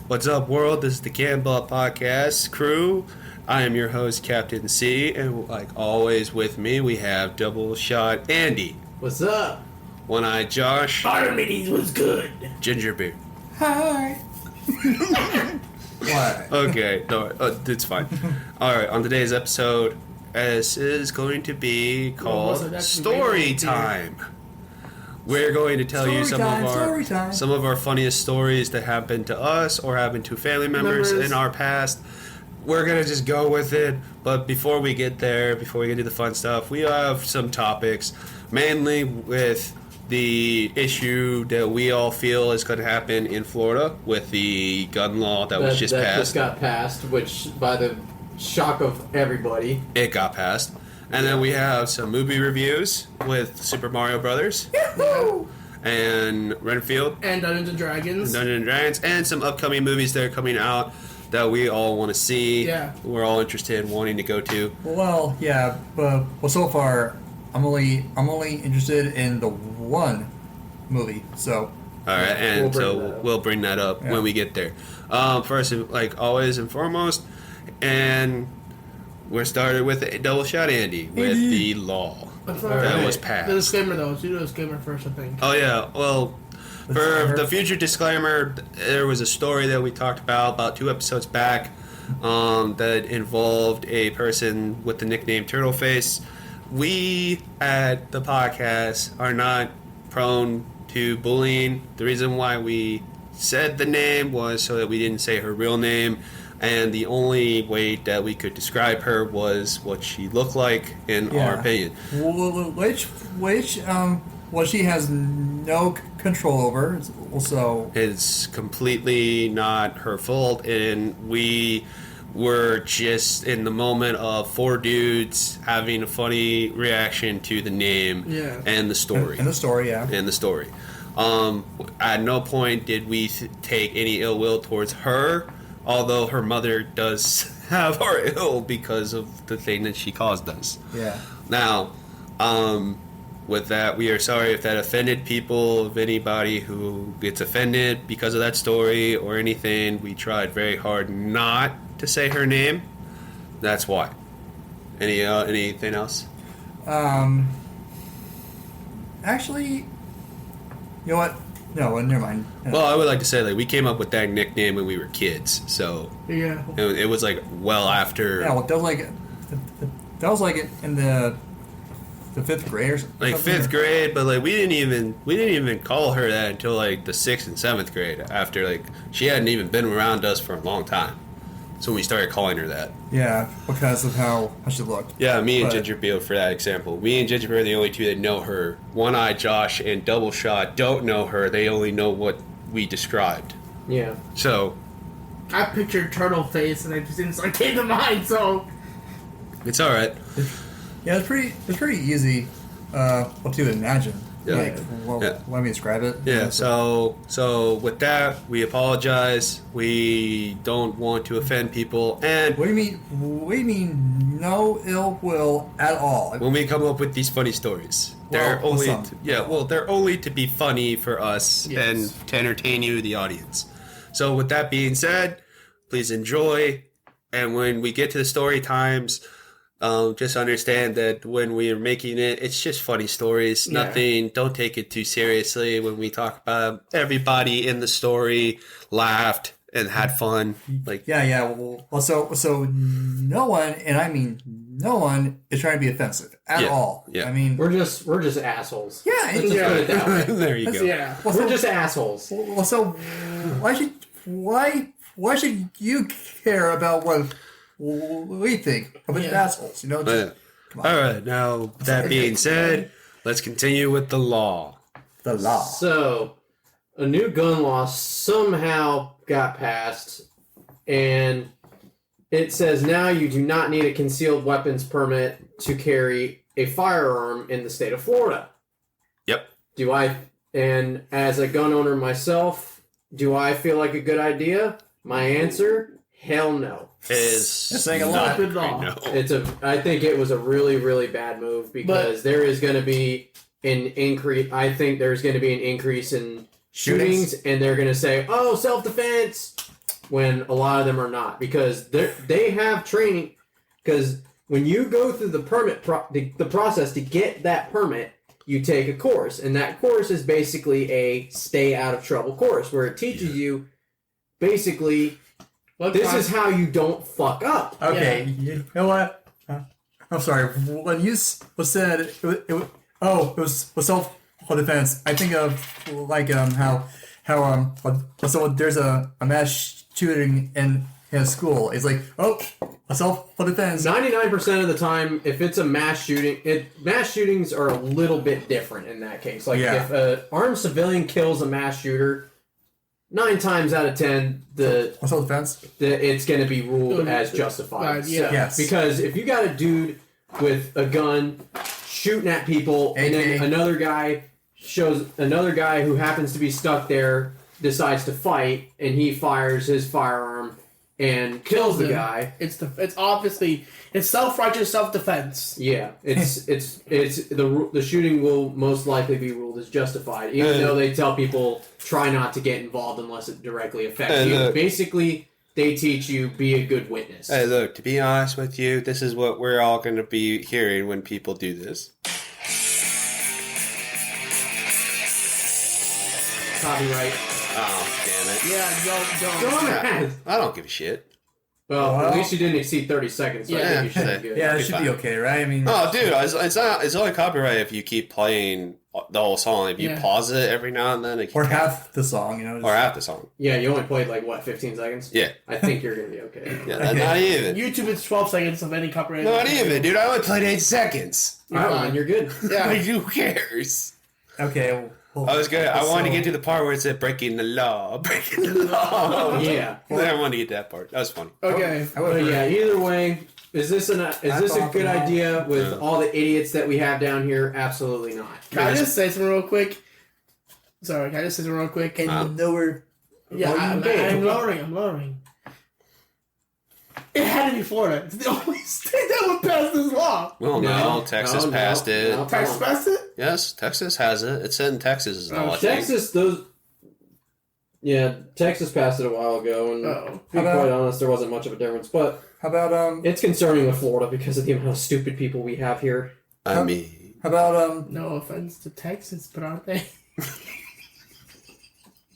What's up, world? This is the Gambler Podcast crew. I am your host, Captain C, and like always with me, we have Double Shot Andy. What's up? One-Eyed Josh. Armides was good. Gingerbeard. Hi. What? Okay, no, it's fine. Alright, on today's episode, this is going to be called Storytime. We're going to tell you some of our funniest stories that happened to us or happened to family members in our past. We're going to just go with it, but before we get there, before we get to the fun stuff, we have some topics, mainly with the issue that we all feel is going to happen in Florida with the gun law that was just passed. That just got passed, which, by the shock of everybody, it got passed. And then we have some movie reviews with Super Mario Brothers. Yahoo! And Reenfeild. And Dungeons & Dragons. And some upcoming movies that are coming out that we all want to see. Yeah. We're all interested in wanting to go to. Well, yeah, but so far, I'm only interested in the one movie, so... Alright, and we'll bring that up when we get there. First, like always and foremost, and... we're started with a Double Shot Andy with the law that was passed. The disclaimer, though. Let's do the disclaimer first, I think. Oh, yeah. Well, for the future disclaimer, there was a story that we talked about 2 episodes back that involved a person with the nickname Turtleface. We at the podcast are not prone to bullying. The reason why we said the name was so that we didn't say her real name. And the only way that we could describe her was what she looked like, in our opinion. Which she has no control over. So it's completely not her fault, and we were just in the moment of 4 dudes having a funny reaction to the name and the story. And the story, yeah. And the story. At no point did we take any ill will towards her. Although her mother does have our ill because of the thing that she caused us. Yeah. Now, with that, we are sorry if that offended people, if anybody who gets offended because of that story or anything. We tried very hard not to say her name. That's why. Anything else? Actually, you know what? No, never mind. Well, I would like to say, like, we came up with that nickname when we were kids, so yeah, it was like well after. Yeah, well, that was like in the 5th grade or something. Like 5th grade, but like we didn't even call her that until like the 6th and 7th grade. After like she hadn't even been around us for a long time, so we started calling her that. Yeah, because of how she looked. Yeah, me and Gingerbeard for that example. Me and Gingerbeard are the only 2 that know her. One-Eyed Josh and Double Shot don't know her. They only know what we described. Yeah. So I pictured turtle face, and I just instantly came to mind. So it's all right. Yeah, it's pretty easy. What to imagine? Yeah. Let me describe it. Yeah. So with that, we apologize. We don't want to offend people. And What do you mean? No ill will at all. When we come up with these funny stories, they're only to be funny for us and to entertain you, the audience. So with that being said, please enjoy. And when we get to the story times, just understand that when we're making it, it's just funny stories. Yeah. Nothing. Don't take it too seriously. When we talk about everybody in the story laughed and had fun. Like Well, so no one, and I mean no one, is trying to be offensive at all. Yeah. I mean we're just assholes. Yeah. Let's just put it that way. There you go. Yeah. Well, we're just assholes. Well, so why should you care about what we think of assholes? You know. Come on. All right. Now that being said, let's continue with the law. The law. So, a new gun law somehow got passed, and it says now you do not need a concealed weapons permit to carry a firearm in the state of Florida. Yep. And as a gun owner myself, do I feel like a good idea? My answer, hell no. Is saying a lot. Good law. I think it was a really, really bad move because there is going to be an increase. I think there's going to be an increase in shootings, and they're going to say, "Oh, self-defense." when a lot of them are not, because they have training. Because when you go through the permit the process to get that permit, you take a course, and that course is basically a stay out of trouble course where it teaches you basically this is how you don't fuck up. Okay, you know what? I'm sorry. When you said it was self-defense, I think of like how so there's a mass shooting in a school. It's like self-defense. 99% of the time, if it's a mass shooting, mass shootings are a little bit different in that case. Like if an armed civilian kills a mass shooter, 9 times out of 10, self-defense, it's going to be ruled as justified. Yes. Because if you got a dude with a gun shooting at people, and then another guy who happens to be stuck there decides to fight, and he fires his firearm and kills the guy. It's obviously self-righteous self-defense. Yeah, it's the shooting will most likely be ruled as justified, even though they tell people try not to get involved unless it directly affects you. Basically, they teach you be a good witness. Hey, look, to be honest with you, this is what we're all going to be hearing when people do this. Copyright. Oh, damn it. Yeah, I don't give a shit. Well, at least you didn't exceed 30 seconds, so I think you should be good. Yeah, it should be okay, right? I mean, oh, dude, it's only copyright if you keep playing the whole song. If you pause it every now and then, or half the song, or half the song. Yeah, you only played 15 seconds. Yeah, I think you're gonna be okay. Yeah, not even. YouTube is 12 seconds of any copyright. Not even, dude. I only played 8 seconds. You're good. Yeah, like, who cares? Okay. Well, I wanted to get to the part where it said breaking the law. Yeah. Then I wanted to get to that part. That was funny. Okay. But yeah, either way, is this a good idea with all the idiots that we have down here? Absolutely not. Can I just say something real quick? Sorry, can I just say something real quick? And nowhere. Yeah, I'm lowering. It had to be Florida. It's the only state that would pass this law. Well, no, Texas passed it. Texas passed it? Yes, Texas has it. It's in Texas now, I think. Texas passed it a while ago, and to be quite honest, there wasn't much of a difference. But how about it's concerning with Florida because of the amount of stupid people we have here. How about no offense to Texas, but aren't they?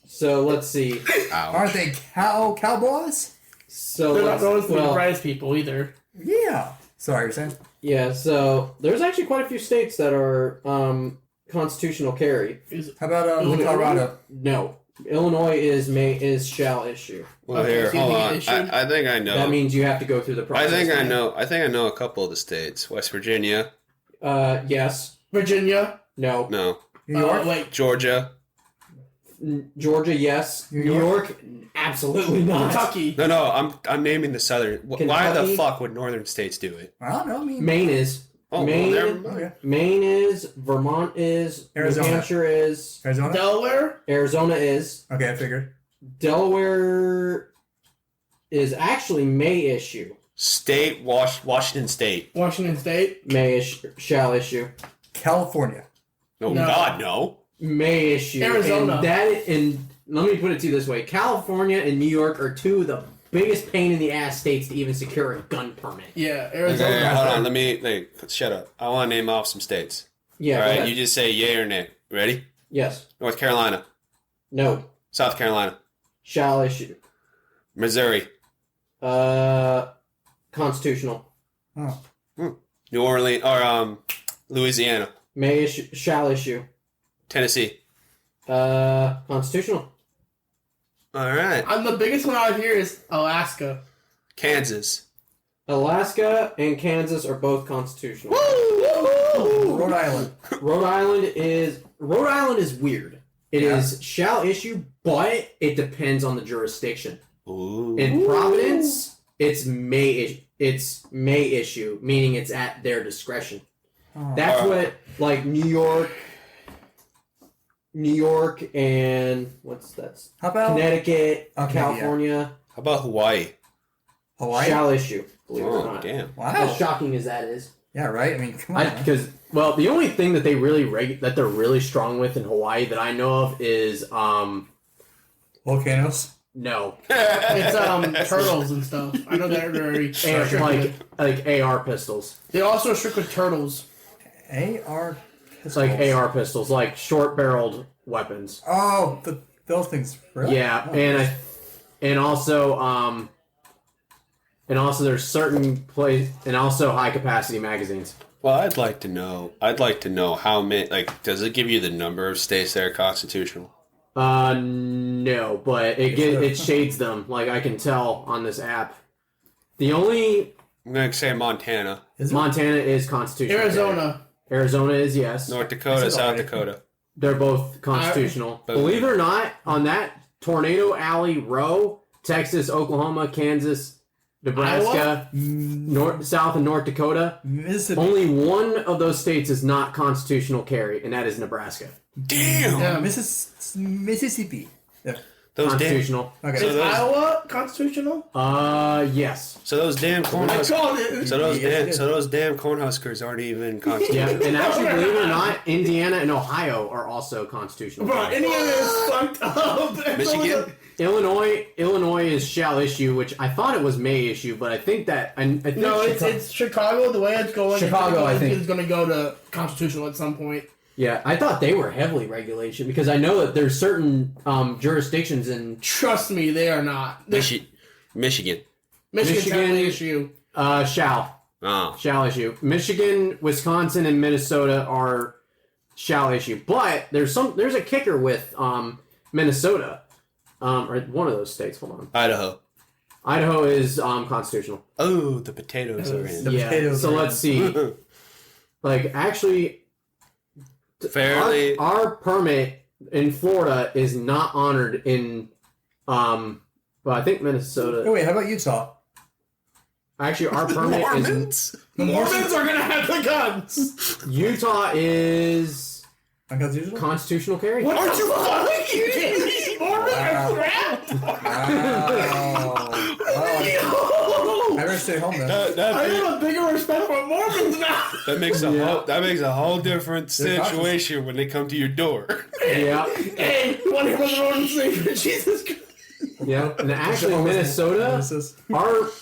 So let's see. Aren't they cowboys? So they're not always the brightest people either. Yeah. Sorry, you're saying? Yeah. So there's actually quite a few states that are constitutional carry. How about Colorado? No. Illinois is shall issue. Well, here, hold on. I think I know. That means you have to go through the process. I think I know a couple of the states. West Virginia. Yes. Virginia. No. New York. Wait. Georgia. Georgia, yes. New York, absolutely not. Kentucky. No. I'm naming the southern. Why the fuck would northern states do it? I don't know. Maine is. Oh, Maine is. Vermont is. Arizona. New Hampshire is. Arizona. Delaware. Arizona is. Okay, I figured. Delaware is actually may issue. State, Washington State. Washington State. Shall issue. California. No, God, no. May issue. Arizona. And let me put it to you this way: California and New York are two of the biggest pain in the ass states to even secure a gun permit. Yeah, Arizona. Okay, hold on. Shut up. I want to name off some states. Yeah. All right, you just say yay or nay. Ready? Yes. North Carolina. No. South Carolina. Shall issue. Missouri. Constitutional. Oh. New Orleans or Louisiana. May issue. Shall issue. Tennessee. Constitutional. All right. The biggest one out here is Alaska. Kansas. Alaska and Kansas are both constitutional. Rhode Island. Rhode Island is weird. It is shall issue, but it depends on the jurisdiction. Ooh. In Providence, it's may issue, meaning it's at their discretion. Oh. That's what New York and How about Connecticut, California. How about Hawaii? Shall issue. Believe it or not. Damn. Wow. As shocking as that is. Yeah, right. I mean, come on. Because the only thing that they that they're really strong with in Hawaii that I know of is volcanoes. No. It's turtles and stuff. I know they're very like AR pistols. They're also strict with turtles. AR pistols. It's like AR pistols, like short-barreled weapons. Oh, those things. Really? Yeah, Oh, and also there's certain and also high-capacity magazines. Well, I'd like to know how many. Like, does it give you the number of states that are constitutional? No, but it shades them. Like I can tell on this app. I'm gonna say Montana. Montana is constitutional. Arizona is, yes. North Dakota, South Dakota. They're both constitutional. Believe it or not, on that Tornado Alley row, Texas, Oklahoma, Kansas, Nebraska, South and North Dakota, only one of those states is not constitutional carry, and that is Nebraska. Damn! Yeah, Mississippi. Yeah. Those constitutional. Okay. Is Iowa constitutional? Yes. So those damn Cornhuskers. So those Yeah. damn Cornhuskers aren't even constitutional. Yeah, and actually, believe it or not, Indiana and Ohio are also constitutional. Bro, Indiana is fucked up. Michigan? Illinois is shall issue, which I thought it was may issue, but I think that no, it's Chicago. The way it's going, Chicago, I think, is going to go to constitutional at some point. Yeah, I thought they were heavily regulation because I know that there's certain jurisdictions in. Trust me, they are not. Michigan. Michigan issue. Shall. Oh. Shall issue. Michigan, Wisconsin, and Minnesota are shall issue, but there's a kicker with Minnesota, or one of those states. Hold on. Idaho is constitutional. Oh, the potatoes are in. So let's see. Like actually. Fairly, our permit in Florida is not honored in, well, I think Minnesota. Oh, wait, how about Utah? Actually, our permit is. The Mormons are gonna have the guns. Utah is unconstitutional. Constitutional carry. What are you fucking Mormons are crap. I better stay home then. I have a bigger respect for Mormons now. That makes a whole different situation when they come to your door. Yeah. Hey, want to hear about the Mormons thing for Jesus Christ? Yeah, and actually Minnesota,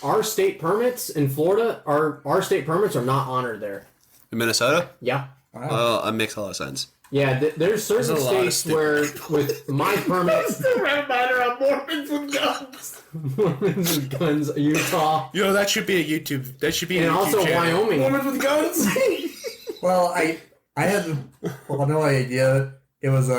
our state permits in Florida, our state permits are not honored there. In Minnesota? Yeah. Wow. Well, that makes a lot of sense. Yeah, there's certain states where with my permit, it's the red matter of Mormons with guns. Mormons with guns, Utah. You know, that should be a YouTube. That should be. And a YouTube also channel. Wyoming. Mormons with guns. Well, I had no idea it was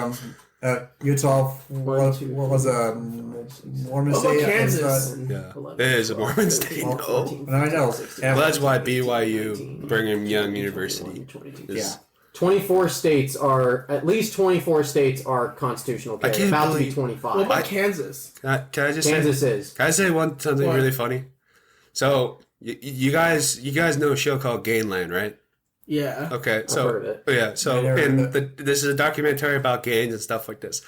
Utah. What was Mormon state? Kansas? Yeah, it is a Mormon state. Oh, I know. Well, that's why BYU, Brigham Young University, is. 24 states are, at least 24 states are constitutional carry. About to be 25. What about Kansas? Can I just Kansas say, is. Can I say something really funny? So, you guys know a show called Gainland, right? Yeah. Okay, so I've heard of it. yeah, so this is a documentary about gangs and stuff like this.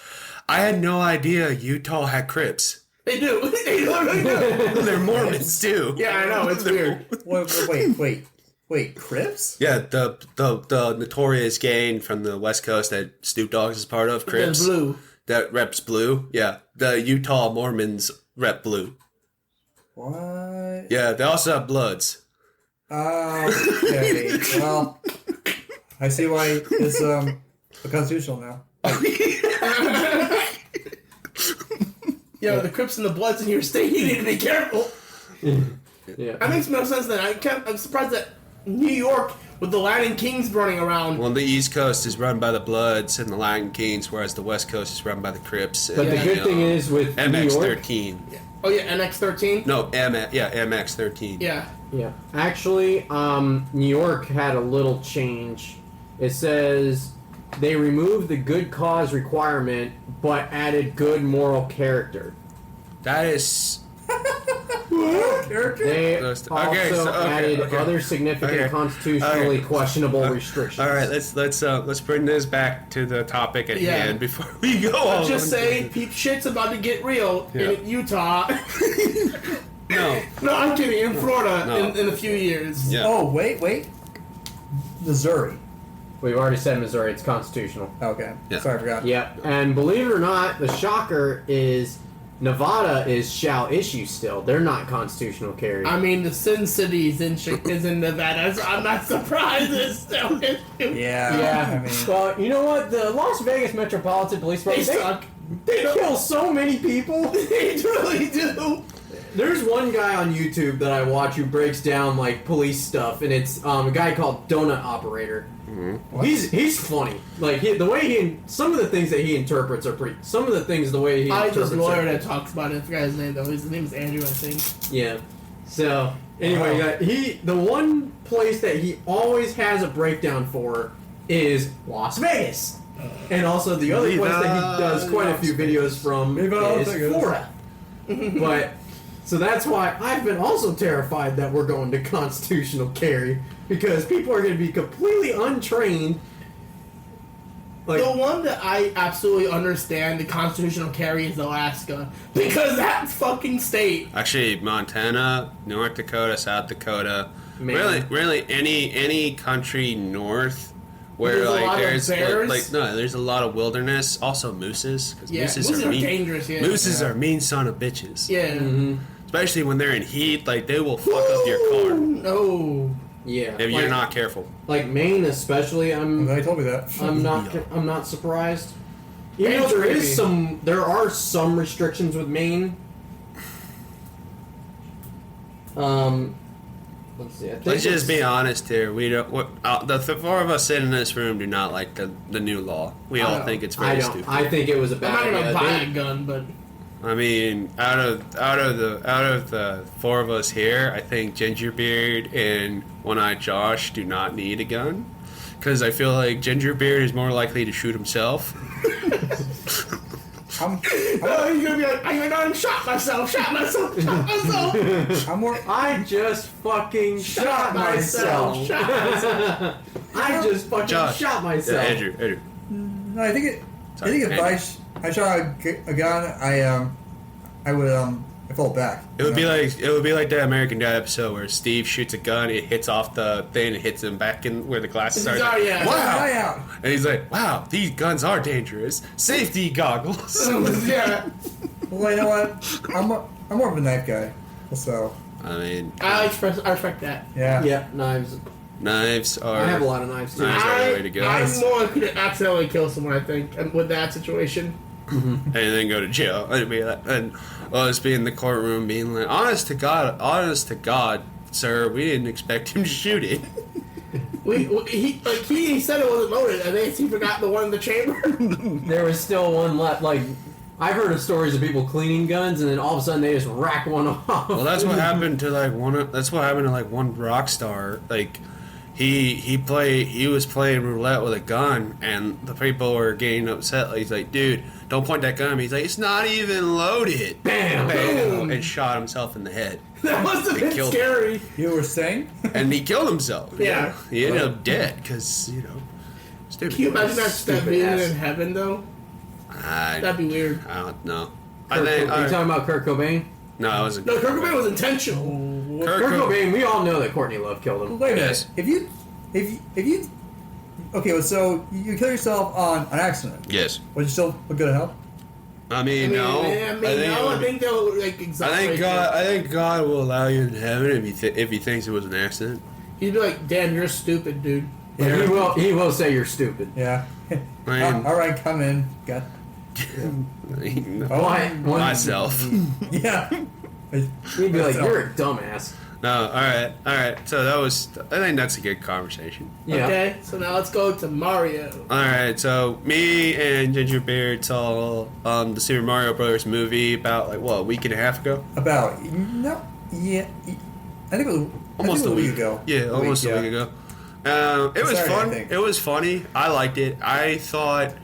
I had no idea Utah had Crips. They do. They literally do. They're Mormons too. Yeah, I know. It's weird. Wait, Crips? Yeah, the notorious gang from the West Coast that Snoop Dogg is part of, Crips. Blue. That reps blue. Yeah, the Utah Mormons rep blue. What? Yeah, they also have Bloods. Okay. Well, I see why it's constitutional now. Yo, the Crips and the Bloods in your state, you need to be careful. Yeah. That makes no sense then. I'm surprised that New York, with the Latin Kings running around. Well, the East Coast is run by the Bloods and the Latin Kings, whereas the West Coast is run by the Crips. But the good thing is with New York, MX-13. Oh yeah, NX-13? No, MX-13. Yeah. Yeah. Actually, New York had a little change. It says they removed the good cause requirement, but added good moral character. That is... They added other significant constitutionally questionable restrictions. All right, let's bring this back to the topic at hand before we go on. Just say peep shit's about to get real in Utah. No, I'm kidding. In Florida, in a few years. Yeah. Oh, wait. Missouri. We've already said Missouri. It's constitutional. Okay. Yeah. Sorry, I forgot. Yeah, and believe it or not, the shocker is Nevada is shall issue still. They're not constitutional carry. I mean, the Sin City is in Nevada, so I'm not surprised it's still issue. Yeah. I mean, Well, you know what? The Las Vegas Metropolitan Police They Department, suck. they kill so many people. They really do. There's one guy on YouTube that I watch who breaks down like police stuff, and it's a guy called Donut Operator. Mm-hmm. He's funny. Like the way some of the things that he interprets are pretty. Some of the things the way he I interprets. just lawyer are- that talks about it. I forgot his name though. His name is Andrew, I think. Yeah. So anyway, the one place that he always has a breakdown for is Las Vegas, and also the other place that he does quite a few videos from is Florida. But so that's why I've been also terrified that we're going to constitutional carry because people are going to be completely untrained. Like, The one that I absolutely understand the constitutional carry is Alaska because that fucking state. Actually, Montana, North Dakota, South Dakota, Man. really any country north where There's a lot of there's bears? there's a lot of wilderness. Also mooses, because Yeah, mooses mooses are are mean. dangerous, yeah. Mooses are mean son of bitches. Yeah. Especially when they're in heat, like they will fuck up your car No. yeah, if you're not careful. like Maine, especially. I'm glad you told me that. I'm not surprised. Even Maine's though creepy. there are some restrictions with Maine. Let's see. I think Let's just it's- be honest here. We don't. The four of us sitting in this room do not like the new law. We all don't. think it's I very don't. stupid. I think it was a I'm bad not gonna idea. buy a gun, but I mean, out of the four of us here, I think Gingerbeard and One-Eyed Josh do not need a gun, because I feel like Gingerbeard is more likely to shoot himself. I'm he's gonna be like, I done shot myself. more. I just fucking shot myself. Shot myself. I just fucking Josh. shot myself. Andrew. No, I think if I shot a gun, I would fall back. It would be like that American Dad episode where Steve shoots a gun, it hits off the thing, it hits him back in where the glasses are. Oh, yeah. Wow! And he's like, "Wow, these guns are dangerous. Safety goggles." Yeah. Well, you know what? I'm more of a knife guy. So I mean, I respect that. yeah. Yeah, knives. knives are. I have a lot of knives too. Knives are the way to go. I'm more likely to accidentally kill someone, I think, and with that situation. And then go to jail and us be in the courtroom being like, honest to God, sir, we didn't expect him to shoot it. He said it wasn't loaded, and then he forgot the one in the chamber. There was still one left. Like, I've heard of stories of people cleaning guns, and then all of a sudden they just rack one off. Well, that's what happened to one rock star. Like, he was playing roulette with a gun, and the people were getting upset. Like, he's like, dude, don't point that gun at me. He's like, it's not even loaded. Bam! Bam! And shot himself in the head. That must have been killed scary. You were saying? And he killed himself. Yeah. He ended up dead because, stupid. Can you imagine that being ass. in heaven, though? I That'd be weird. don't know. Are you talking about Kurt Cobain? No, it wasn't. No, Kurt Cobain was intentional. Kurt Kurt Cobain. Cobain, we all know that Courtney Love killed him. Wait a minute. Yes. If you okay, well, so you kill yourself on an accident. Yes. Would you still look good at help? I mean, no. I think they'll like exaggerate. I think God will allow you in heaven if he thinks it was an accident. He'd be like, "Damn, you're stupid, dude." But he will say you're stupid. Yeah. I mean- All right, come in. Got. Why? Myself. Yeah. He'd be like, you're a dumbass. No, all right. So I think that's a good conversation. Yeah. Okay, so now let's go to Mario. All right, so me and Gingerbeard saw the Super Mario Brothers movie about a week and a half ago. About no, yeah. I think it was Almost a week ago. Yeah, almost a week ago. It was Saturday, I fun. think. It was funny. I liked it. I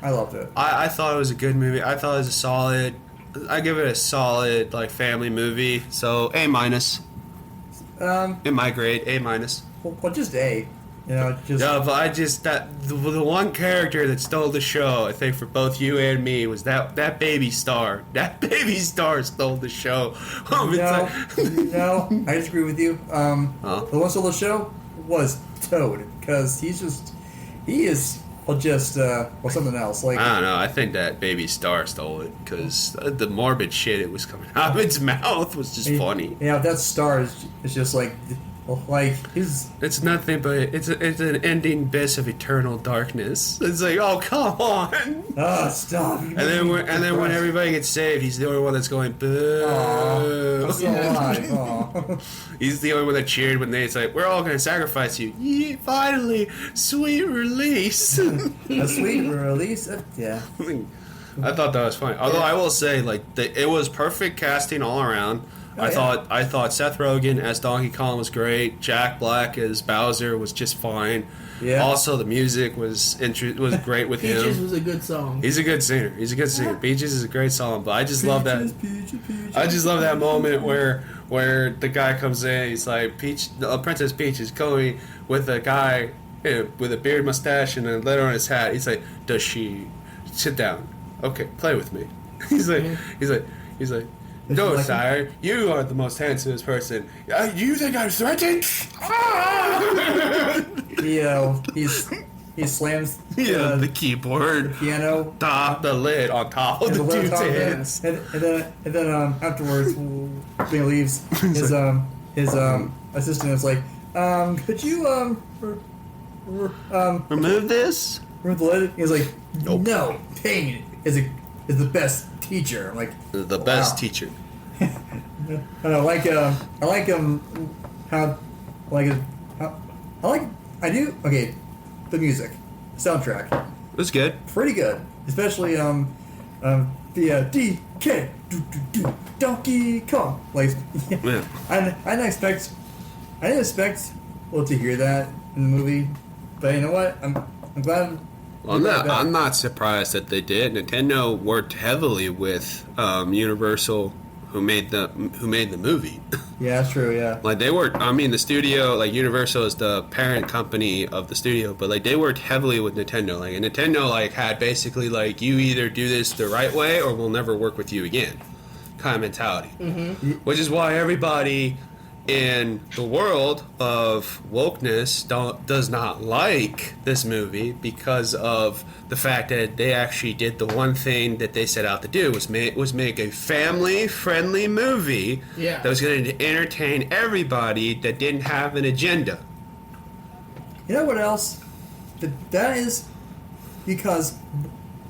loved it. I thought it was a good movie. I thought it was a solid. I give it a solid family movie. So A-. In my grade, A-. Well, just A. Just Yeah, but the one character that stole the show, I think for both you and me, was that baby star. That baby star stole the show. No, I disagree with you. The one solo show was Toad because he is just something else. Like I don't know. I think that baby star stole it because the morbid shit it was coming out of its mouth was just funny. Yeah, that star is just like he's. It's nothing but it's an ending abyss of eternal darkness. It's like, oh come on. Oh, stop! And then when everybody gets saved, he's the only one that's going boo. I'm still alive. Aw. He's the only one that cheered when it's like, we're all going to sacrifice you. Yee, finally, sweet release. A sweet release. Yeah. I thought that was funny. Although I will say, like, it was perfect casting all around. I thought Seth Rogen as Donkey Kong was great. Jack Black as Bowser was just fine. Yeah. Also, the music was great with him. Peaches was a good song. He's a good singer. Peaches is a great song, but I just love that. Peaches. I just love that moment where the guy comes in. He's like, Princess Peach is going with a guy with a beard, mustache, and a letter on his hat. He's like, does she sit down? Okay, play with me. He's like. No, like sire, you are the most handsomest person. You think I'm threatened? He slams the keyboard, piano, the lid on top of the dude's hands, and then afterwards, when he leaves, his assistant is like, could you remove this? remove the lid? He's like, Nope. no, Ping is the best teacher. I'm like, The best wow. teacher. And I like the music, soundtrack, It was good. pretty good, especially the DK Donkey Kong. Like, Yeah. I didn't expect to hear that in the movie, but you know what? I'm glad. Well, I'm not surprised that they did. Nintendo worked heavily with Universal, who made the movie. Yeah, that's true. Yeah. Like they worked. I mean, the studio, like Universal, is the parent company of the studio, but like they worked heavily with Nintendo. Like, and Nintendo like had basically like, you either do this the right way or we'll never work with you again, kind of mentality. Mm-hmm. Which is why everybody in the world of wokeness does not like this movie, because of the fact that they actually did the one thing that they set out to do, was make a family-friendly movie that was going to entertain everybody, that didn't have an agenda. You know what else? That is because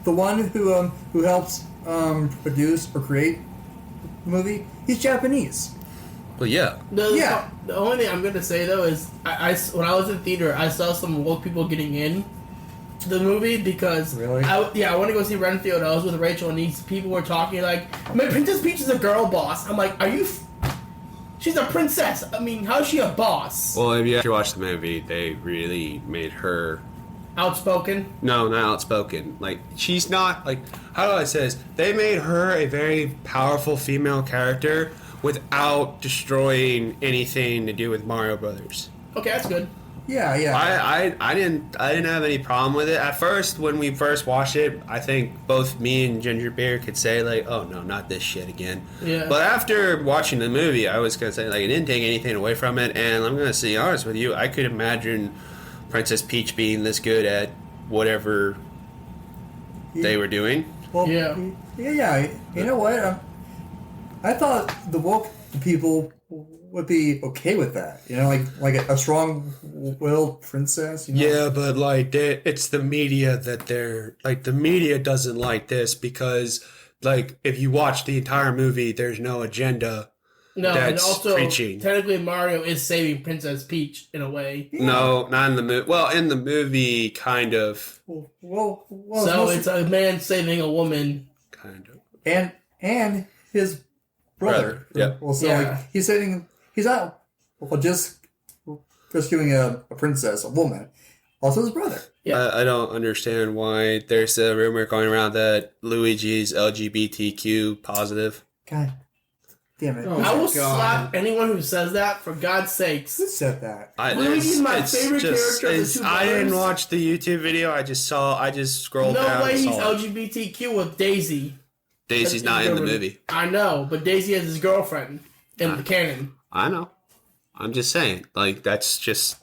the one who helps produce or create the movie, he's Japanese. Well, yeah. The only thing I'm going to say, though, is when I was in theater, I saw some woke people getting in to the movie because... Really? I want to go see Reenfeild. I was with Rachel, and these people were talking like, man, Princess Peach is a girl boss. I'm like, are you... She's a princess. I mean, how is she a boss? Well, if you actually watch the movie, they really made her... Outspoken? No, not outspoken. Like, she's not, like... How do I say this? They made her a very powerful female character without destroying anything to do with Mario Brothers. Okay, that's good. Yeah. I didn't have any problem with it. At first, when we first watched it, I think both me and Ginger Beer could say, like, oh no, not this shit again. Yeah. But after watching the movie, I was gonna say, like, it didn't take anything away from it, and I'm gonna be honest with you, I could imagine Princess Peach being this good at whatever they were doing. Well, Yeah. Yeah. You know what? I thought the woke people would be okay with that. You know, like a strong-willed princess. You know? Yeah, but like it's the media that they're like, the media doesn't like this because, like, if you watch the entire movie, there's no agenda. No, that's and also, preaching. technically, Mario is saving Princess Peach in a way. Yeah. No, not in the movie. Well, in the movie, kind of. Well, So it's a man saving a woman. Kind of. and his brother. Yeah. Well, so Yeah. like he's not just rescuing a princess, a woman. Also his brother. Yeah. I don't understand why there's a rumor going around that Luigi's LGBTQ positive. God damn it. Oh. I will my God. slap anyone who says that, for God's sakes. Who said that? Luigi's my favorite character of the two I didn't brothers. watch the YouTube video. I just scrolled No down. way and he's saw it. LGBTQ with Daisy. Daisy's not in the movie. I know, but Daisy is his girlfriend in the canon. I know. I'm just saying. Like, that's just...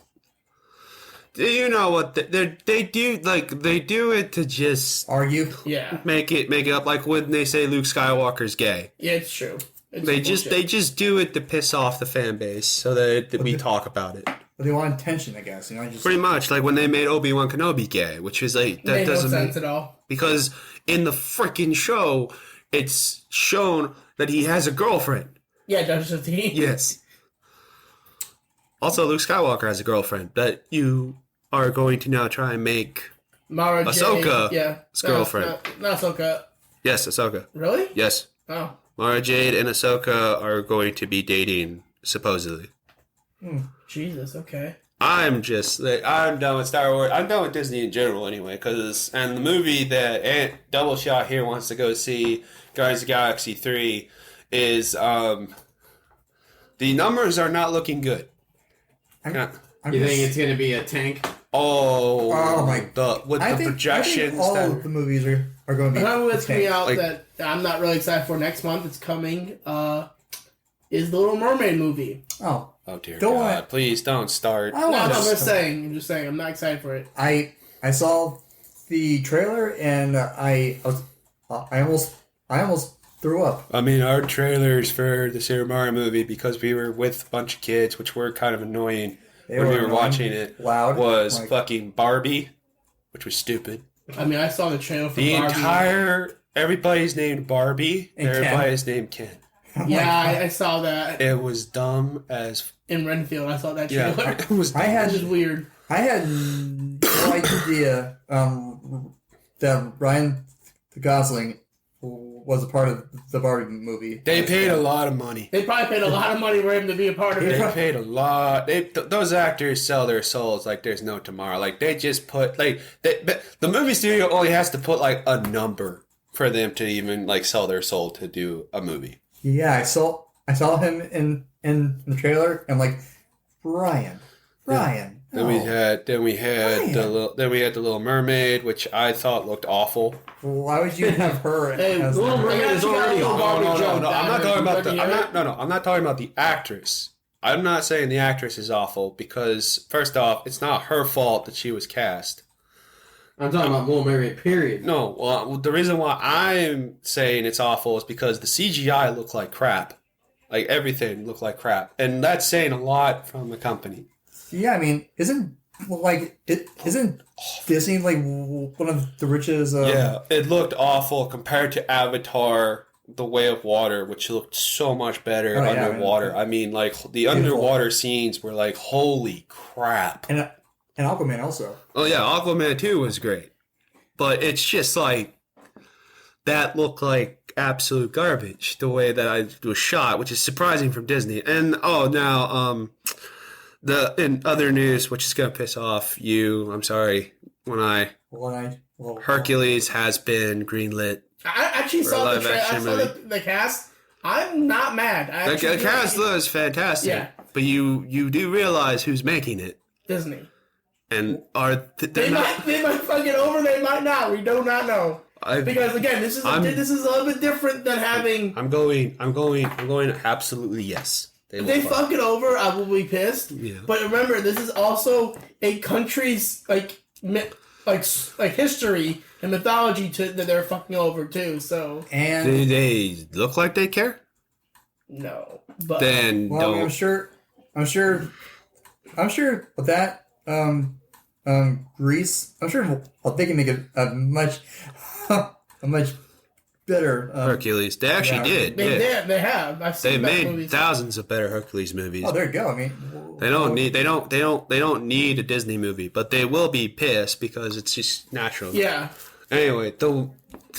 you know what they do? Like they do it to just Argue. Yeah. make it up. Like when they say Luke Skywalker's gay. Yeah, it's true. It's They bullshit. just do it to piss off the fan base so that we talk about it. But they want attention, I guess. Just Pretty much like when they made Obi-Wan Kenobi gay, which is like that made no doesn't sense make, at all. because in the freaking show it's shown that he has a girlfriend. Yeah, Judge 15. Yes. Also, Luke Skywalker has a girlfriend that you are going to now try and make Mara Ahsoka. Jade, yeah, Girlfriend. Not Ahsoka. Yes, Ahsoka. Really? Yes. Oh. Mara Jade and Ahsoka are going to be dating, supposedly. Jesus. Okay. I'm done with Star Wars. I'm done with Disney in general anyway, and the movie that Aunt Double Shot here wants to go see, Guardians of the Galaxy 3, is, the numbers are not looking good. You think it's going to be a tank? Oh my! The projections. I think all of the movies are going to be. Another one that's coming out Like- that I'm not really excited for next month. It's coming. Is the Little Mermaid movie? Oh, Oh dear Don't God! want- Please don't start. I No, want I'm to. just saying. I'm not excited for it. I saw the trailer and I almost threw up. I mean, our trailers for the Super Mario movie, because we were with a bunch of kids, which were kind of annoying They when we were annoying, watching it, loud, was like- fucking Barbie, which was stupid. I mean, I saw the trailer for The Barbie. everybody's named Barbie, And Ken. everybody's named Ken. Yeah, I saw that It was dumb as in Renfield. I saw that trailer. yeah. It was. I had Which is weird. I had no idea that Ryan Gosling was a part of the Barbie movie. They paid a lot of money. They probably paid a lot of money for him to be a part of They it. paid a lot. Those actors sell their souls like there's no tomorrow. Like they just put the movie studio only has to put like a number for them to even like sell their soul to do a movie. Yeah, I saw him in the trailer and like Ryan. Then we had the Little Mermaid, which I thought looked awful. Why would you have her? Hey, as Little the- Mermaid is already No, awful. No. I'm not talking about I'm not talking about the actress. I'm not saying the actress is awful because first off, it's not her fault that she was cast. I'm talking about Little Mermaid, period. No, well, the reason why I'm saying it's awful is because the CGI looked like crap. Like everything looked like crap, and that's saying a lot from the company. Yeah, I mean, isn't Disney like one of the richest? Yeah, it looked awful compared to Avatar: The Way of Water, which looked so much better Oh, yeah, underwater. I mean, like the underwater scenes were like, holy crap. and Aquaman also. Oh yeah, Aquaman 2 was great. But it's just like that looked like absolute garbage the way that I was shot, which is surprising from Disney. And now in other news, which is gonna piss off you, I'm sorry, Hercules has been greenlit. I actually For a saw the live trailer. I action saw movie. the cast. I'm not mad. The cast looks fantastic. Yeah. But you do realize who's making it. Disney. And They they're not might fuck it over. They might not. We do not know. Because again, this is a little bit different than having. I'm going absolutely yes. If they fuck it over, I will be pissed. Yeah. But remember, this is also a country's history and mythology that they're fucking over too. So And Do they look like they care? no, but Then well, don't. I'm sure with that Greece. I'm sure they can make a much better. Hercules. They actually did. they Yeah. did. They have. I've They seen that made movies. thousands of better Hercules movies. Oh, there you go. I mean, They don't need a Disney movie, but they will be pissed because it's just natural. Yeah. Anyway, to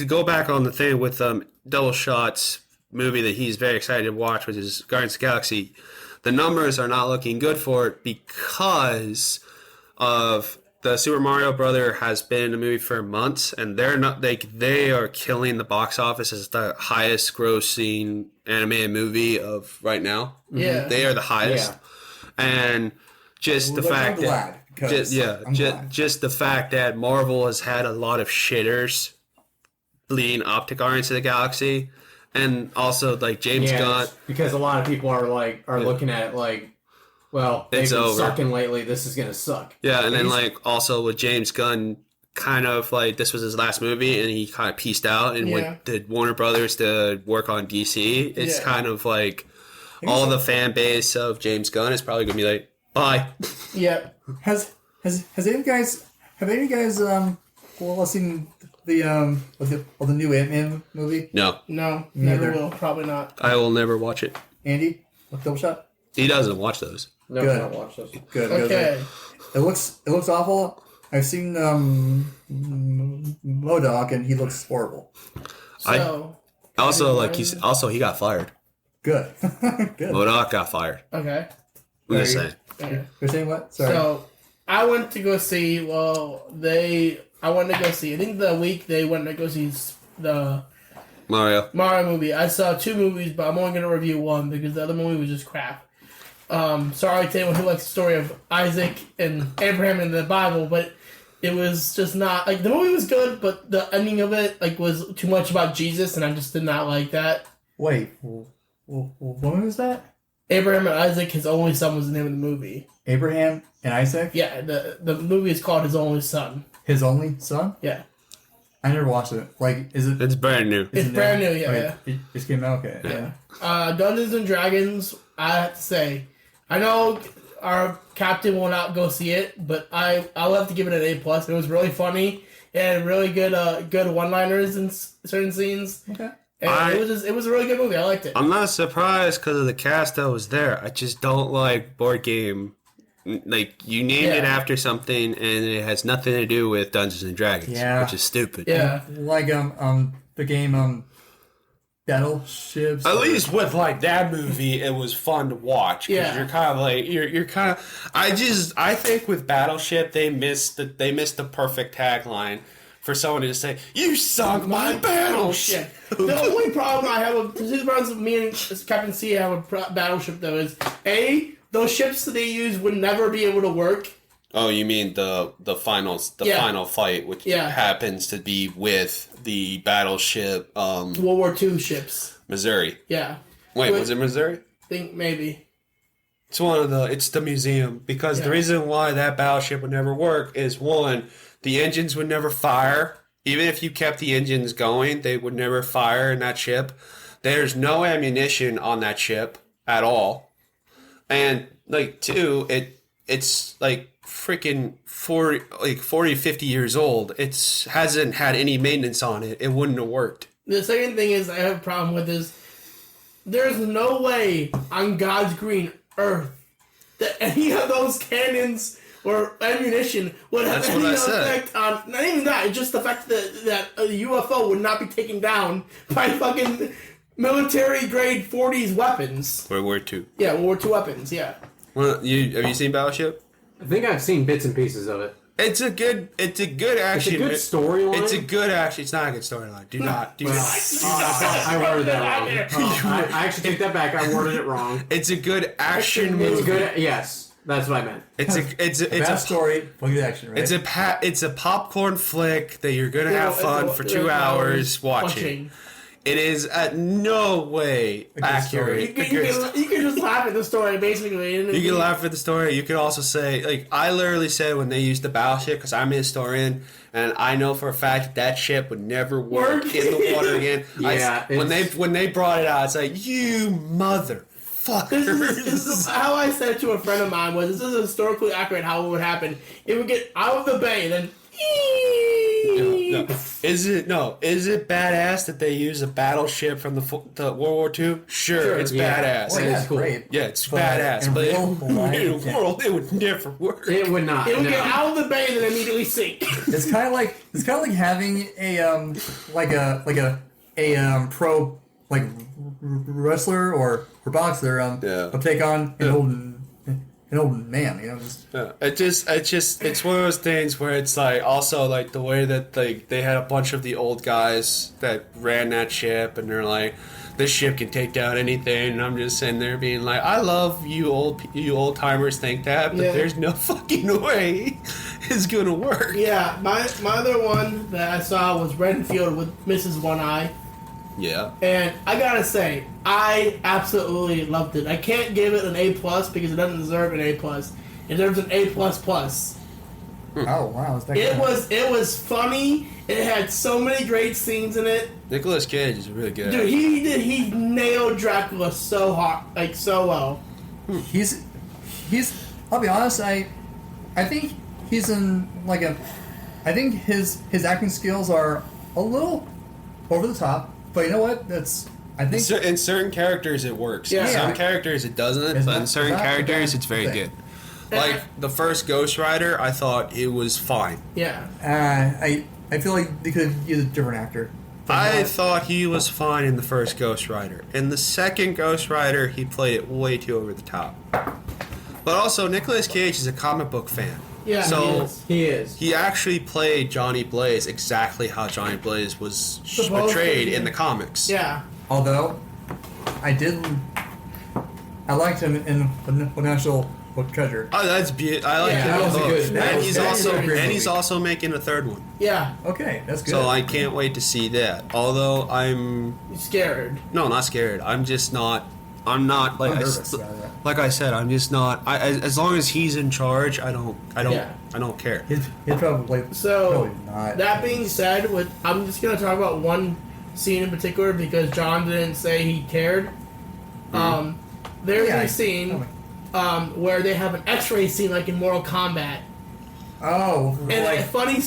go back on the thing with Double Shot's movie that he's very excited to watch, which is Guardians of the Galaxy, the numbers are not looking good for it because of the Super Mario Brother has been in the movie for months, and they are killing the box office as the highest grossing animated movie of right now. Yeah. They are the highest, and just the Well, fact I'm glad, because I'm glad. just the fact that Marvel has had a lot of shitters leading up to Guardians of the Galaxy, and also like James Gunn. Because a lot of people are looking at it like well, they've It's been over. sucking lately. This is gonna suck. Yeah, and then like also with James Gunn, kind of like this was his last movie, and he kind of pieced out and went to Warner Brothers to work on DC. It's kind of like all the fan base of James Gunn is probably gonna be like, bye. Yep. Has any guys seen the new Ant-Man movie? No, No, Neither. never will. Probably not. I will never watch it. Andy, double shot. He doesn't watch those. No, Good. don't watch this. Good. Okay. It looks awful. I've seen MODOK and he looks horrible. So. Also, like he got fired. Good. Good. MODOK got fired. Okay. I'm just saying. Okay. You're saying what? Sorry. So, I went to go see. I went to go see. I think the week they went to go see the Mario. movie. I saw 2 movies, but I'm only going to review one because the other movie was just crap. Sorry to anyone who likes the story of Isaac and Abraham in the Bible, but it was just not like the movie was good, but the ending of it like was too much about Jesus, and I just did not like that. Wait, what was that? Abraham and Isaac, his only son, was the name of the movie. Abraham and Isaac? Yeah, the movie is called His Only Son. His only son? Yeah. I never watched it. Like, is it? It's brand new. It's brand new, yeah. It just came out, okay. Yeah. Dungeons and Dragons, I have to say, I know our captain will not go see it, but I'll have to give it an A+. It was really funny and really good one-liners in certain scenes. Okay. And it was a really good movie. I liked it. I'm not surprised because of the cast that was there. I just don't like board game. Like, you named it after something, and it has nothing to do with Dungeons and Dragons, which is stupid. Yeah. Like, the game, Battleships. At least with like that movie, it was fun to watch. Because you're kind of like you're kind of. I think with Battleship, they missed the perfect tagline for someone to say, "You sunk my battleship." The only problem I have with the problems with me and Captain C have a Battleship though is those ships that they use would never be able to work. Oh, you mean the final fight, which happens to be with the battleship World War II ships. Missouri. Yeah. Wait, was it Missouri? I think maybe. It's the museum, because the reason why that battleship would never work is, one, the engines would never fire. Even if you kept the engines going, they would never fire in that ship. There's no ammunition on that ship at all. And like, two, it's like freaking 40, 50 years old. It hasn't had any maintenance on it. It wouldn't have worked. The second thing is I have a problem with is there's no way on God's green earth that any of those cannons or ammunition would have any effect on, not even that, it's just the fact that a UFO would not be taken down by fucking military grade 40s weapons. World War II. Yeah, World War II weapons, yeah. Well, have you seen Battleship? I think I've seen bits and pieces of it. It's a good action. It's a good storyline. It's a good action. It's not a good storyline. Do not. I worded that wrong. I actually take that back. I worded it wrong. It's a good action movie. It's good. Yes, that's what I meant. It's a story, good action, right? It's a popcorn flick that you're gonna have fun for 2 hours watching. It is no way accurate. You can just laugh at the story, basically. You can laugh at the story. You can also say, like, I literally said when they used the battleship, because I'm a historian, and I know for a fact that ship would never work in the water again. When they brought it out, it's like, you motherfucker. This is how I said it to a friend of mine was, this is historically accurate how it would happen. It would get out of the bay, and then... No. Is it badass that they use a battleship from the World War II? Sure, it's badass. Well, yeah, cool. Great. Yeah, it's badass. But in the world, it would never work. It would not. It would get out of the bay and then immediately sink. It's kind of like having a pro like wrestler or boxer take on an old man, it's one of those things where it's like, also like the way that they had a bunch of the old guys that ran that ship, and they're like, this ship can take down anything, and I'm just sitting there being like, I love you old timers think that, but there's no fucking way it's gonna work. Yeah, my other one that I saw was Reenfeild with Mrs. One Eye. Yeah. And I gotta say, I absolutely loved it. I can't give it an A+ because it doesn't deserve an A+. It deserves an A++. Oh wow, is that It was funny. It had so many great scenes in it. Nicolas Cage is really good. Dude, he nailed Dracula so hard, like so well. He's. I'll be honest. I think he's in like a. I think his acting skills are a little over the top, but you know what? I think in certain characters it works. Yeah. In some characters it doesn't, but in certain characters it's very good. Like the first Ghost Rider, I thought it was fine. Yeah. I feel like they could use a different actor. I thought he was fine in the first Ghost Rider. In the second Ghost Rider, he played it way too over the top. But also, Nicolas Cage is a comic book fan. Yeah, so he is. He actually played Johnny Blaze exactly how Johnny Blaze was portrayed in the comics. Yeah. Although, I liked him in the National Treasure. Oh, that's beautiful. I like him. That was a good. And he's also making a third one. Yeah. Okay, that's good. So I can't wait to see that. Although I'm scared. No, not scared. I'm just not. I'm not like like I said. I'm just not. As long as he's in charge, I don't care. He's probably not. That being said, I'm just gonna talk about one scene in particular because John didn't say he cared. There's a scene where they have an X-ray scene like in Mortal Kombat. Oh, and a funny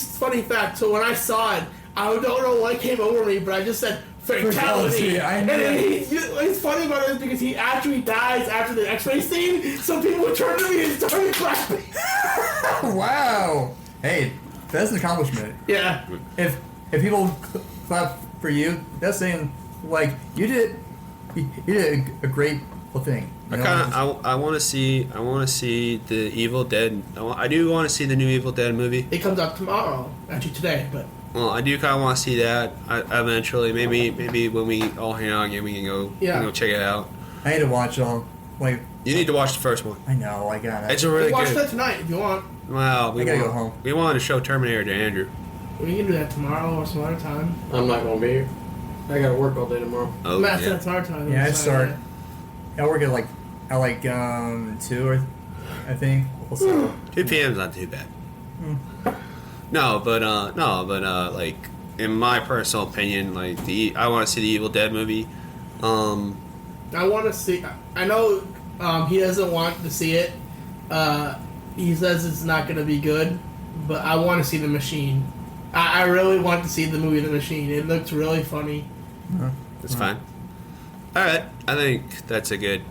fact. So when I saw it, I don't know what came over me, but I just said fatality. And it's funny about it is because he actually dies after the X-ray scene. So people turned to me and started clapping. Wow. Hey, that's an accomplishment. Yeah. If people clap for you, that's saying like you did a great thing. I want to see the Evil Dead. I do want to see the new Evil Dead movie. It comes out tomorrow, actually today, but. Well, I do kind of want to see that eventually. Maybe when we all hang out again, we can go check it out. I need to watch all. Like you need to watch the first one. I know. I got it. It's a really watch good. That tonight if you want. Well, we gotta go home. We wanted to show Terminator to Andrew. We can do that tomorrow or some other time. I'm not gonna be here. I gotta work all day tomorrow. Oh, Matt said some other time. Yeah, I start. I work at like 2 or I think. 2 p.m.'s not too bad. No, but like in my personal opinion, like I want to see the Evil Dead movie. I want to see. I know he doesn't want to see it. He says it's not going to be good, but I want to see The Machine. I really want to see the movie The Machine. It looks really funny. That's fine. All right, I think that's a good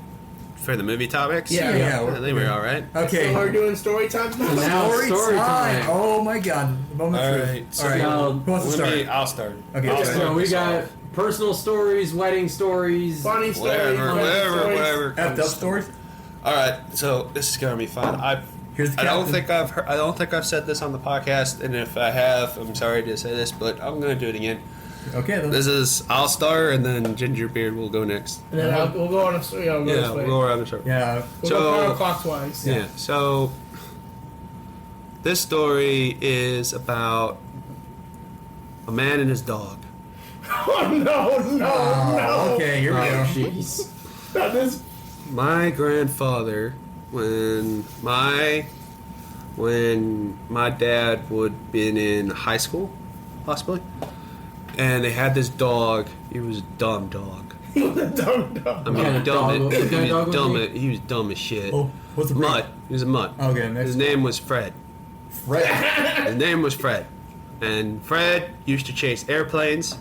for the movie topics. Yeah. I think we're all right. Okay. So we're doing story time now. Now story time. Oh my god. All right. All right. Who wants to start? I'll start. Okay. So we got personal stories, wedding stories, Funny stories. Whatever. Effed up stories. All right. So this is gonna be fun. I don't think I've said this on the podcast, and if I have, I'm sorry to say this, but I'm gonna do it again. Okay. Then. This is I'll start, and then Gingerbeard will go next. And then we'll go on a story. We'll go around the circle. Yeah. We'll go counterclockwise. Yeah. So this story is about a man and his dog. Oh no! Okay, here we go. Jeez. Not this. My grandfather, when my dad would been in high school, possibly, and they had this dog. He was a dumb dog. He was a dumb dog. I mean, dog. He was dumb as shit. Oh, what's the breed? Mutt. He was a mutt. Okay, next. His name was Fred. His name was Fred, and Fred used to chase airplanes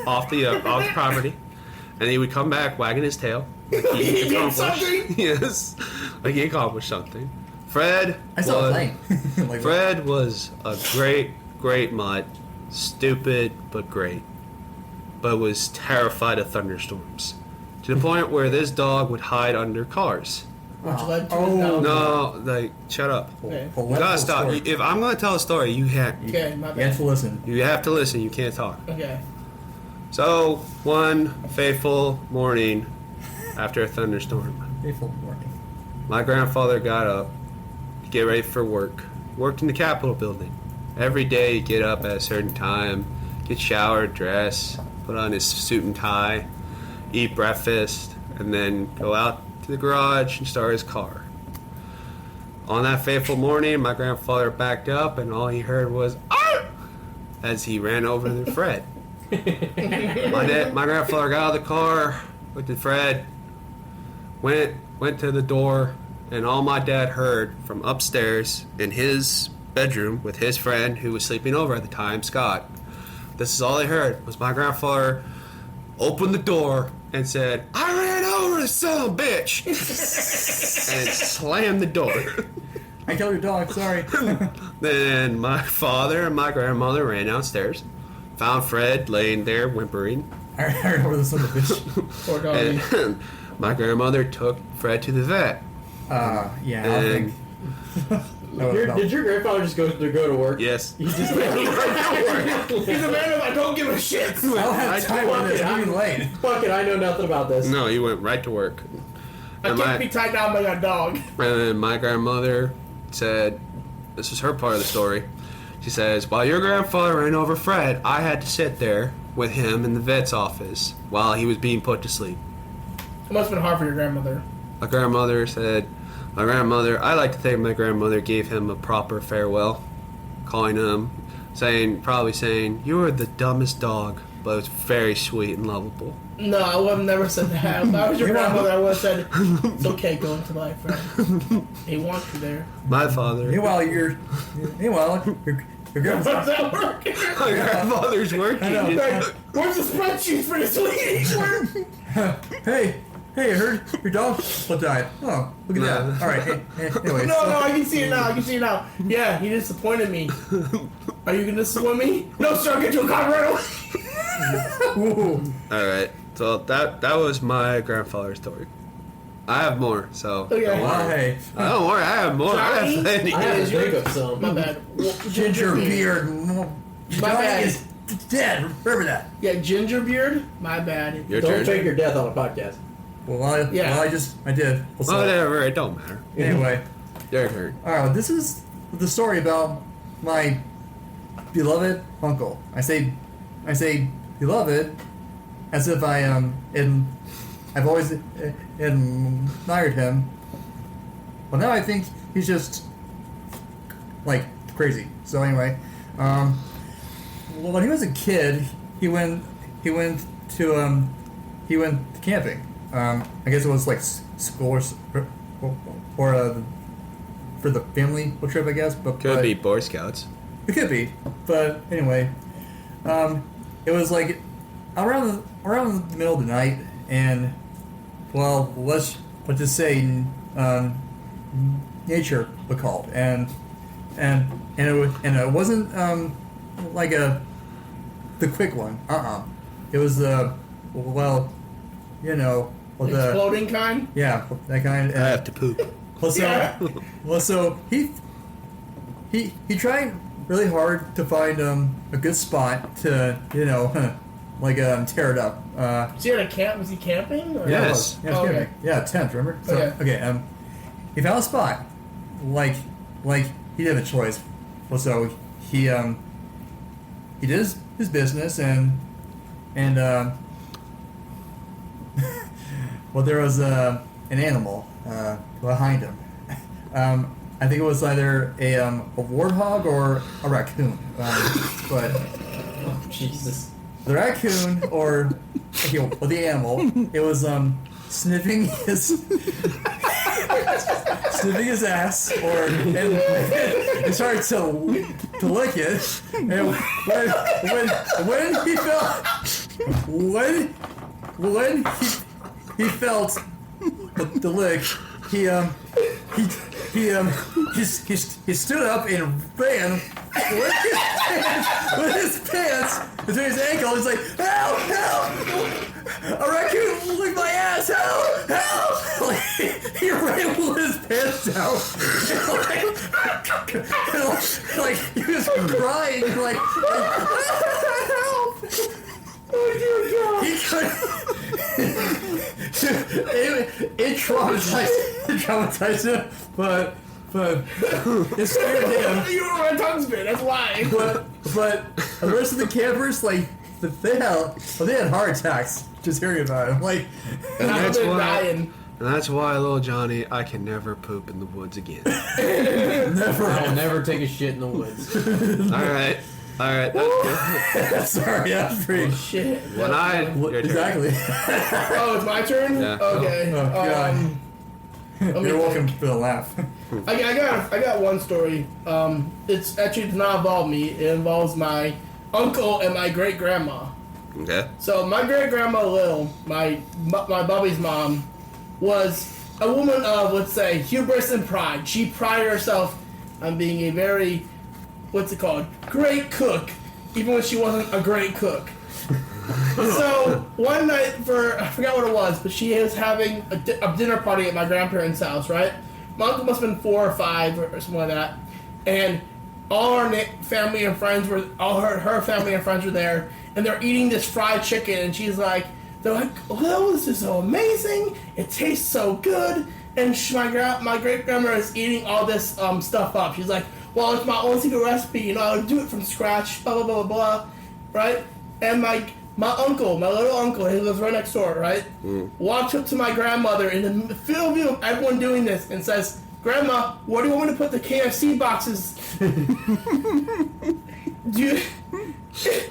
off the property, and he would come back wagging his tail. Like He did something? Yes, like he accomplished something. Fred. I saw playing. Like, Fred was a great mutt, stupid but great, but was terrified of thunderstorms, to the point where this dog would hide under cars. Which led to No, like shut up. Okay. You gotta stop. If I'm gonna tell a story, you have Okay, my You bad. have to listen. you have to listen. You can't talk. Okay. So one fateful morning after a thunderstorm, Faithful morning. my grandfather got up to get ready for work. Worked in the Capitol building. Every day he'd get up at a certain time, get showered, dress, put on his suit and tie, eat breakfast, and then go out to the garage and start his car. On that fateful morning, my grandfather backed up, and all he heard was "Arr!" as he ran over to Fred. My grandfather got out of the car, looked at Fred, went to the door, and all my dad heard from upstairs in his bedroom with his friend who was sleeping over at the time, Scott. This is all they heard was my grandfather open the door and said, "I ran over the son of a bitch," and slammed the door. I killed your dog, sorry. Then my father and my grandmother ran downstairs, found Fred laying there whimpering. I ran over the son of a bitch. Poor doggy. And my grandmother took Fred to the vet. Yeah, I And think. Did your grandfather just go to work? yes, He just He's a man of I don't give a shit. I don't have time on this. I'm late. Fuck it, I know nothing about this. no, he went right to work. I can't be tied down by that dog. And then my grandmother said, this was her part of the story. She says, while your grandfather ran over Fred, I had to sit there with him in the vet's office while he was being put to sleep. It must have been hard for your grandmother. My grandmother said, I like to think my grandmother gave him a proper farewell, calling him, probably saying, you were the dumbest dog, but it's very sweet and lovable. No, I would have never said that. If I was your grandmother, I would have said, it's okay, go into life, friend. He wants you there. My father. Meanwhile, your grandma's How's that working? My grandfather's working. Like, where's the spreadsheet for this week? Hey, I heard your dog died. Oh, look at that. All right. Anyway. No, I can see it now. Yeah, he disappointed me. Are you gonna swim me? No, sir. I'll get you a car right away. All right. So that was my grandfather's story. I have more, so Okay. don't worry. Hey, Don't worry, I have more. I have plenty. I had to think of some. My bad. ginger beard. Your My dog bad. is dead. Remember that. Yeah, ginger beard. My bad. Your Don't turn. fake your death on a podcast. I did. What's up? Whatever, it don't matter. Anyway. Your turn. Alright, this is the story about my beloved uncle. I say beloved as if I've always admired him. Well, now I think he's just like crazy. So anyway, when he was a kid, he went camping. I guess it was like school or for the family trip, I guess. Could be Boy Scouts. It could be, but anyway, it was like around the middle of the night, and well, let's just say nature was called, and it wasn't like the quick one. It was the Exploding kind. yeah, that kind. I have to poop. So he tried really hard to find a good spot to tear it up. Was he at a camp? Was he camping? Or? Yes. Yeah, Okay. yeah, tent. Remember? So, Okay. He found a spot. Like he didn't have a choice. Well, so he did his business and well, there was an animal behind him. I think it was either a warthog or a raccoon. But Jesus. the raccoon or the animal, it was sniffing his ass, and started to lick it. And when he felt the lick, he stood up and ran with his pants between his ankles. He's like, help, help! A raccoon licked my ass, help, help! Like, he ran with his pants down. Like he was crying, like help! He couldn't. It traumatized him, but it scared him. You were my tongue spit. That's why. But the rest of the campers, like, they had heart attacks just hearing about it. I'm like, dying. And that's why, little Johnny, I can never poop in the woods again. never. I'll never take a shit in the woods. All right. Sorry, that's pretty shit. Exactly. Oh, it's my turn. Yeah. Okay. Oh, God. You're welcome for the laugh. I got one story. It's actually does not involve me. It involves my uncle and my great grandma. Okay. So my great grandma Lil, my Bobby's mom, was a woman of, let's say, hubris and pride. She prided herself on being a very, great cook, even when she wasn't a great cook. So one night I forgot what it was, but she was having a dinner party at my grandparents' house, right? My uncle must have been 4 or 5 or something like that, and all our family and friends were, her family and friends were there, and they're eating this fried chicken, and they're like, oh, this is so amazing, it tastes so good, and my great grandma is eating all this stuff up. She's like, well, it's my own secret recipe, I'll do it from scratch, blah, blah, blah, blah, right? And my little uncle, he lives right next door, right? Walks up to my grandmother in the field of view of everyone doing this and says, Grandma, where do you want me to put the KFC boxes?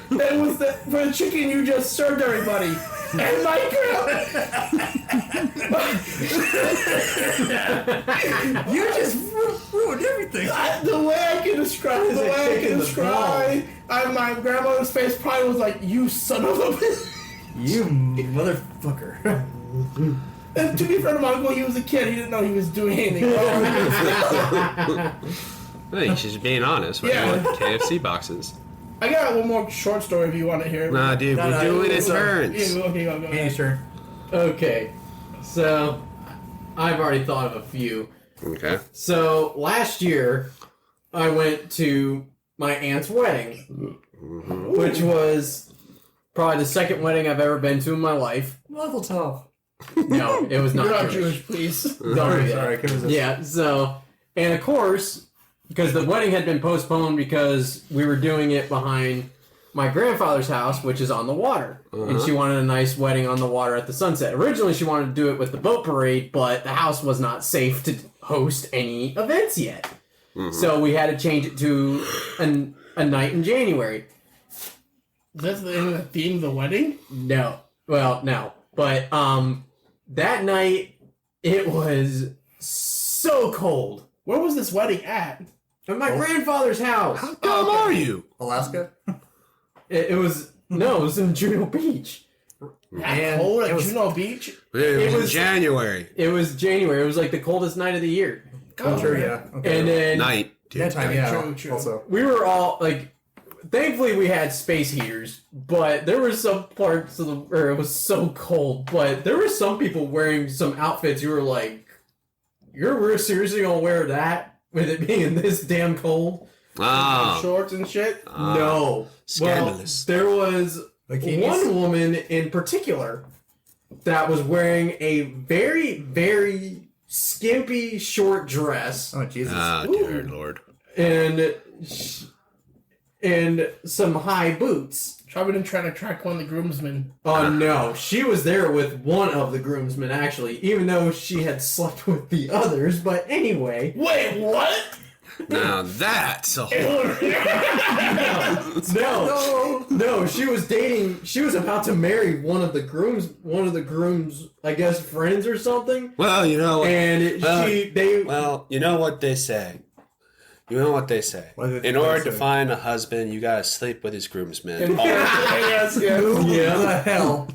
That was for the chicken you just served everybody. And my You just ruined everything. The way I can describe my grandmother's face probably was like, you son of a bitch. You motherfucker. And to be fair to my uncle, he was a kid. He didn't know he was doing anything wrong. Well, he's just being honest. Yeah. KFC boxes. I got one more short story if you want to hear. Nah, dude, we're doing it in turns. Yeah, okay, go ahead. Andy's turn. Okay, so I've already thought of a few. Okay. So last year, I went to my aunt's wedding, which was probably the second wedding I've ever been to in my life. Mazel tov. No, it was not You're not Jewish. Jewish, please. Don't do that. Sorry, Yeah, so, and of course, because the wedding had been postponed because we were doing it behind my grandfather's house, which is on the water. And she wanted a nice wedding on the water at the sunset. Originally, she wanted to do it with the boat parade, but the house was not safe to host any events yet. So we had to change it to a night in January. That's the theme of the wedding? No. Well, no. But that night, it was so cold. Where was this wedding at? At my grandfather's house. How dumb are you? Alaska? It was in Juno Beach. That cold at Juno Beach? It was January. It was January. It was like the coldest night of the year. Oh, true, yeah. Okay. And then Night. That time, yeah. True. Also. we were all like, thankfully we had space heaters, but there were some parts of where it was so cold. But there were some people wearing some outfits. You were like, you're seriously gonna wear that with it being this damn cold? Shorts and shit? No. Scandalous. Well, there was Bikinis? one woman in particular that was wearing a very, very skimpy short dress Oh, Jesus. Dear Lord. and some high boots. Probably been trying to track one of the groomsmen. Oh no, she was there with one of the groomsmen actually, even though she had slept with the others. But anyway, Wait, what? Now that's a no, she was dating. She was about to marry one of the groom's, I guess, friends or something. Well, you know what? And Well, you know what they say. In order to find a husband, you gotta sleep with his groomsmen. Yes. yeah. What the hell?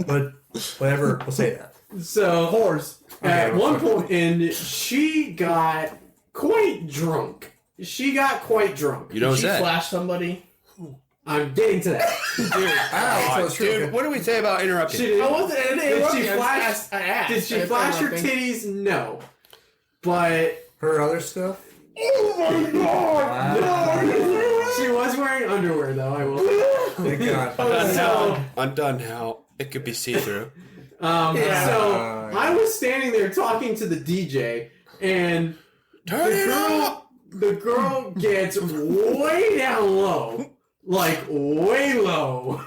But whatever, we'll say that. So Horse. at one point, and she got quite drunk. You don't She say. flashed somebody. I'm getting to that. Dude, what do we say about interrupting? I wasn't interrupting. I asked. Did she flash her titties? No. But Her other stuff? Oh my god! she was wearing underwear, though. I will. Thank God. I'm done now. It could be see-through. So I was standing there talking to the DJ, and the girl gets way down low, like way low,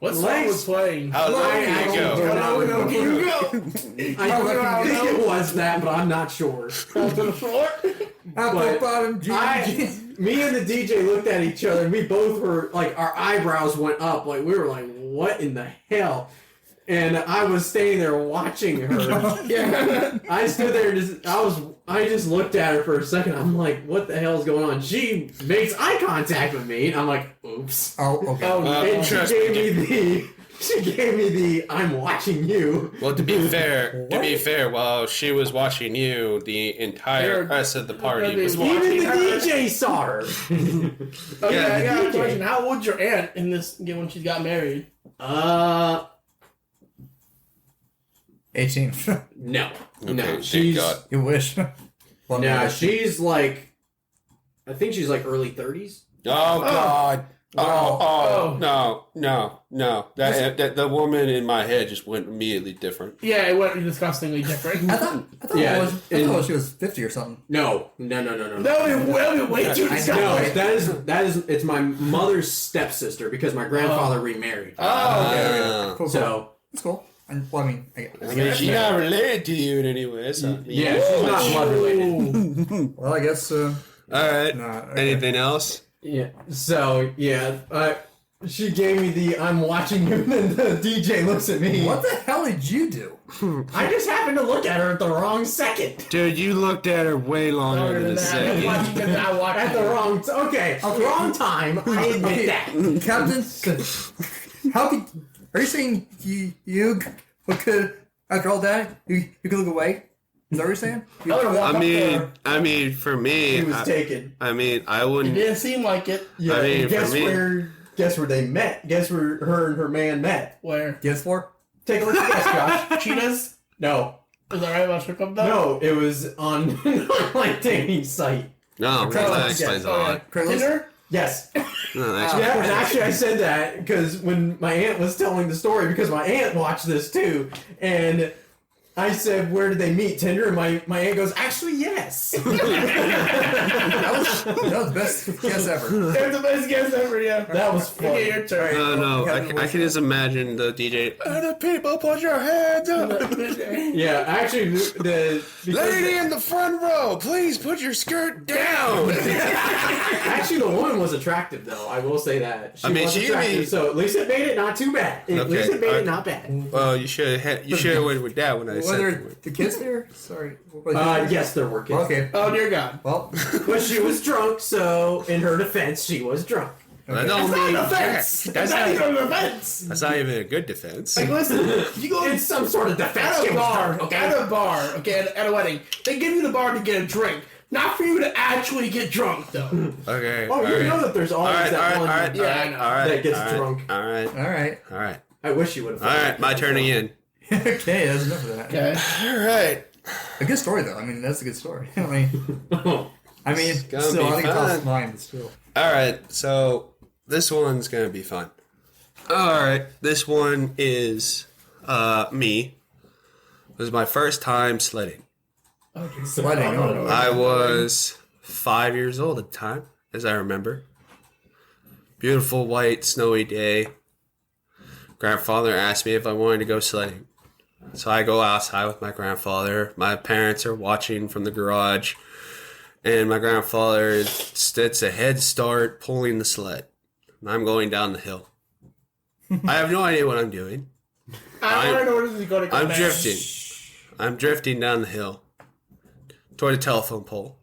What song was playing? How low can you go? I think it was that, but I'm not sure. To the floor? Me and the DJ looked at each other, and we both were, like, our eyebrows went up. Like, we were like, what in the hell? And I was standing there watching her. Yeah. I stood there and I just looked at her for a second. I'm like, what the hell is going on? She makes eye contact with me, and I'm like, oops. Oh, okay. And she gave me the I'm watching you. Well, to be fair, while she was watching you, the entire rest of the party was watching Even the her. DJ saw her. Okay, I got a question. How old's your aunt in this when she got married? 18. No. Okay, No. thank She's God. You wish. Well, yeah, she's like I think she's like early 30s. Oh God. Oh. No. That the woman in my head just went immediately different. Yeah, it went disgustingly different. I thought she was 50 or something. No. That would be way too disgusting. No, that is it's my mother's stepsister because my grandfather remarried. Oh, Okay. Cool. So That's cool. Well, I mean, she's not related to you in any way. So, yeah, she's not blood related. well, I guess. All right. Okay. Anything else? Yeah. So yeah, she gave me the I'm watching you, and then the DJ looks at me. What the hell did you do? I just happened to look at her at the wrong second. Dude, you looked at her way longer than a second. At the wrong wrong time. I admit that. Captain, how could... Are you saying you could, after all that, you could look away? Is that what you're saying? I mean, for me, He was taken. I mean, I It wouldn't. didn't seem like it. Yeah. I mean, and guess for me- where they met? Guess where her and her man met? Where? Yes, for? Take a look at this, Josh. Cheetahs? No. Is that right about Strip though? No, it was on an online dating site. No, that explains a lot. Tinder? Yes. No, Yeah, and actually I said that because when my aunt was telling the story, because my aunt watched this too, and I said, where did they meet? Tinder? And my aunt goes, actually, yes. That was the best guess ever. That's the best guess ever, yeah. That was fun. Okay, your turn. No, I can just imagine the DJ. The people, put your hands up. Yeah, actually, Lady in the front row, please put your skirt down. actually, the woman was attractive, though. I will say that. She was attractive, so at least it made it not too bad. At least it made it not bad. Well, you should have went with that when I Whether said. the kids there? Sorry. Yes, there were kids. Okay. Oh, dear God. Well, But she was drunk, so in her defense, she was drunk. That don't mean That's not even an offense. that's not even a good defense. Like, listen, you go It's some sort of defense. at She a was bar, drunk, at a bar, okay, at a wedding. They give you the bar to get a drink, not for you to actually get drunk, though. Okay. Oh, you know that there's always that one all right, that gets drunk. All right. all right. I wish you would have. All right, my turn again. Okay, that's enough of that. Okay. All right. A good story, though. I mean, that's a good story. I mean, gonna still, be I think fun. it's off mine, but still. All right, so this one's gonna be fun. All right, this one is me. It was my first time sledding. Sledding. Oh, I was 5 years old at the time, as I remember. Beautiful white snowy day. Grandfather asked me if I wanted to go sledding. So I go outside with my grandfather. My parents are watching from the garage. And my grandfather sits a head start pulling the sled. And I'm going down the hill. I have no idea what I'm doing. I don't know where this is going to come I'm back. drifting. I'm drifting down the hill toward a telephone pole.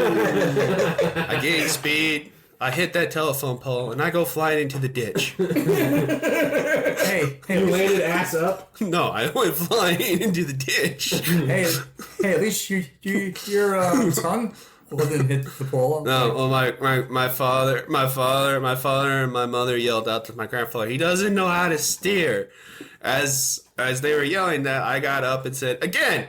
I gain speed. I hit that telephone pole and I go flying into the ditch. Hey, You landed ass up. No, I went flying into the ditch. hey, at least your tongue wasn't hit the pole. No, well, my father and my mother yelled out to my grandfather, "He doesn't know how to steer." As they were yelling that, I got up and said, "Again."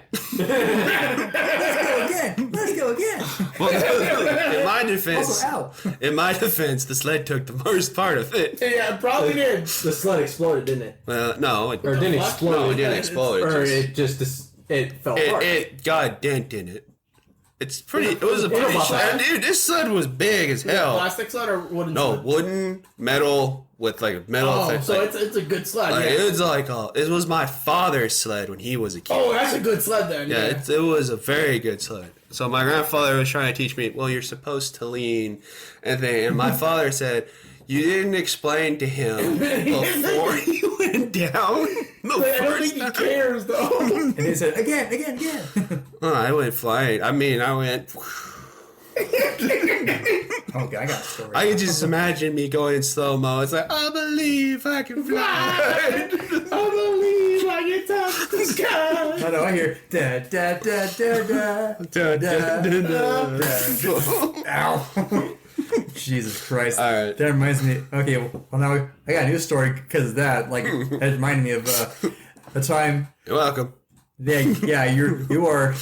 Let's go again. Well, in my defense, Also, ow. in my defense, the sled took the worst part of it. Yeah, it probably did. The sled exploded, didn't it? No, Or it didn't fuck? explode. no, it didn't explode. Or it just it fell apart. It got a dent in it. It's pretty. It was a pretty sled, dude. This sled was big as hell. Plastic sled or wooden? No, sled? wooden, metal with like a metal. Oh, so like, it's a good sled. Like, yeah. It was like it was my father's sled when he was a kid. Oh, that's a good sled then. Yeah, it was a very good sled. So my grandfather was trying to teach me. Well, you're supposed to lean, and my father said, "You didn't explain to him before he went down." I don't think he cares though. And he said, again. Oh, I went flying. I mean, I went. Okay, I got a story. I can just imagine me going in slow mo. It's like, I believe I can fly. I believe I can touch the sky. No, I hear da da da da da da. Ow. Jesus Christ. All right. That reminds me. Okay, well now I got a new story because of that. Like that reminded me of the time. You're welcome. Yeah, you are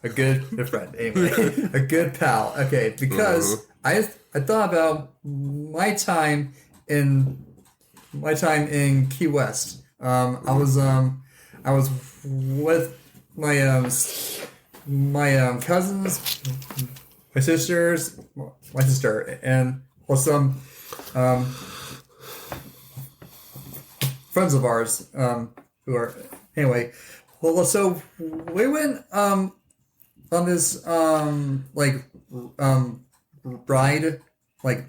a good friend. Anyway, a good pal. Okay, because I thought about my time in Key West. I was with my cousins, my sister, and some friends of ours who are anyway. Well, so we went on this ride, like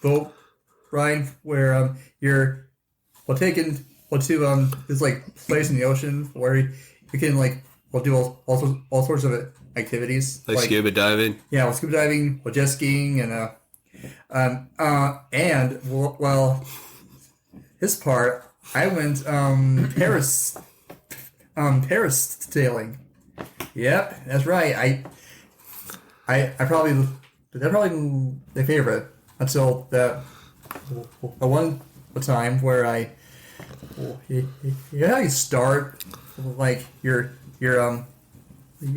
boat ride, where you're taken to this like place in the ocean where you can do all sorts of activities Like scuba diving. Yeah, scuba diving, jet skiing, and his part I went parasailing. Yep, that's right. That probably my favorite until that one time where you start like your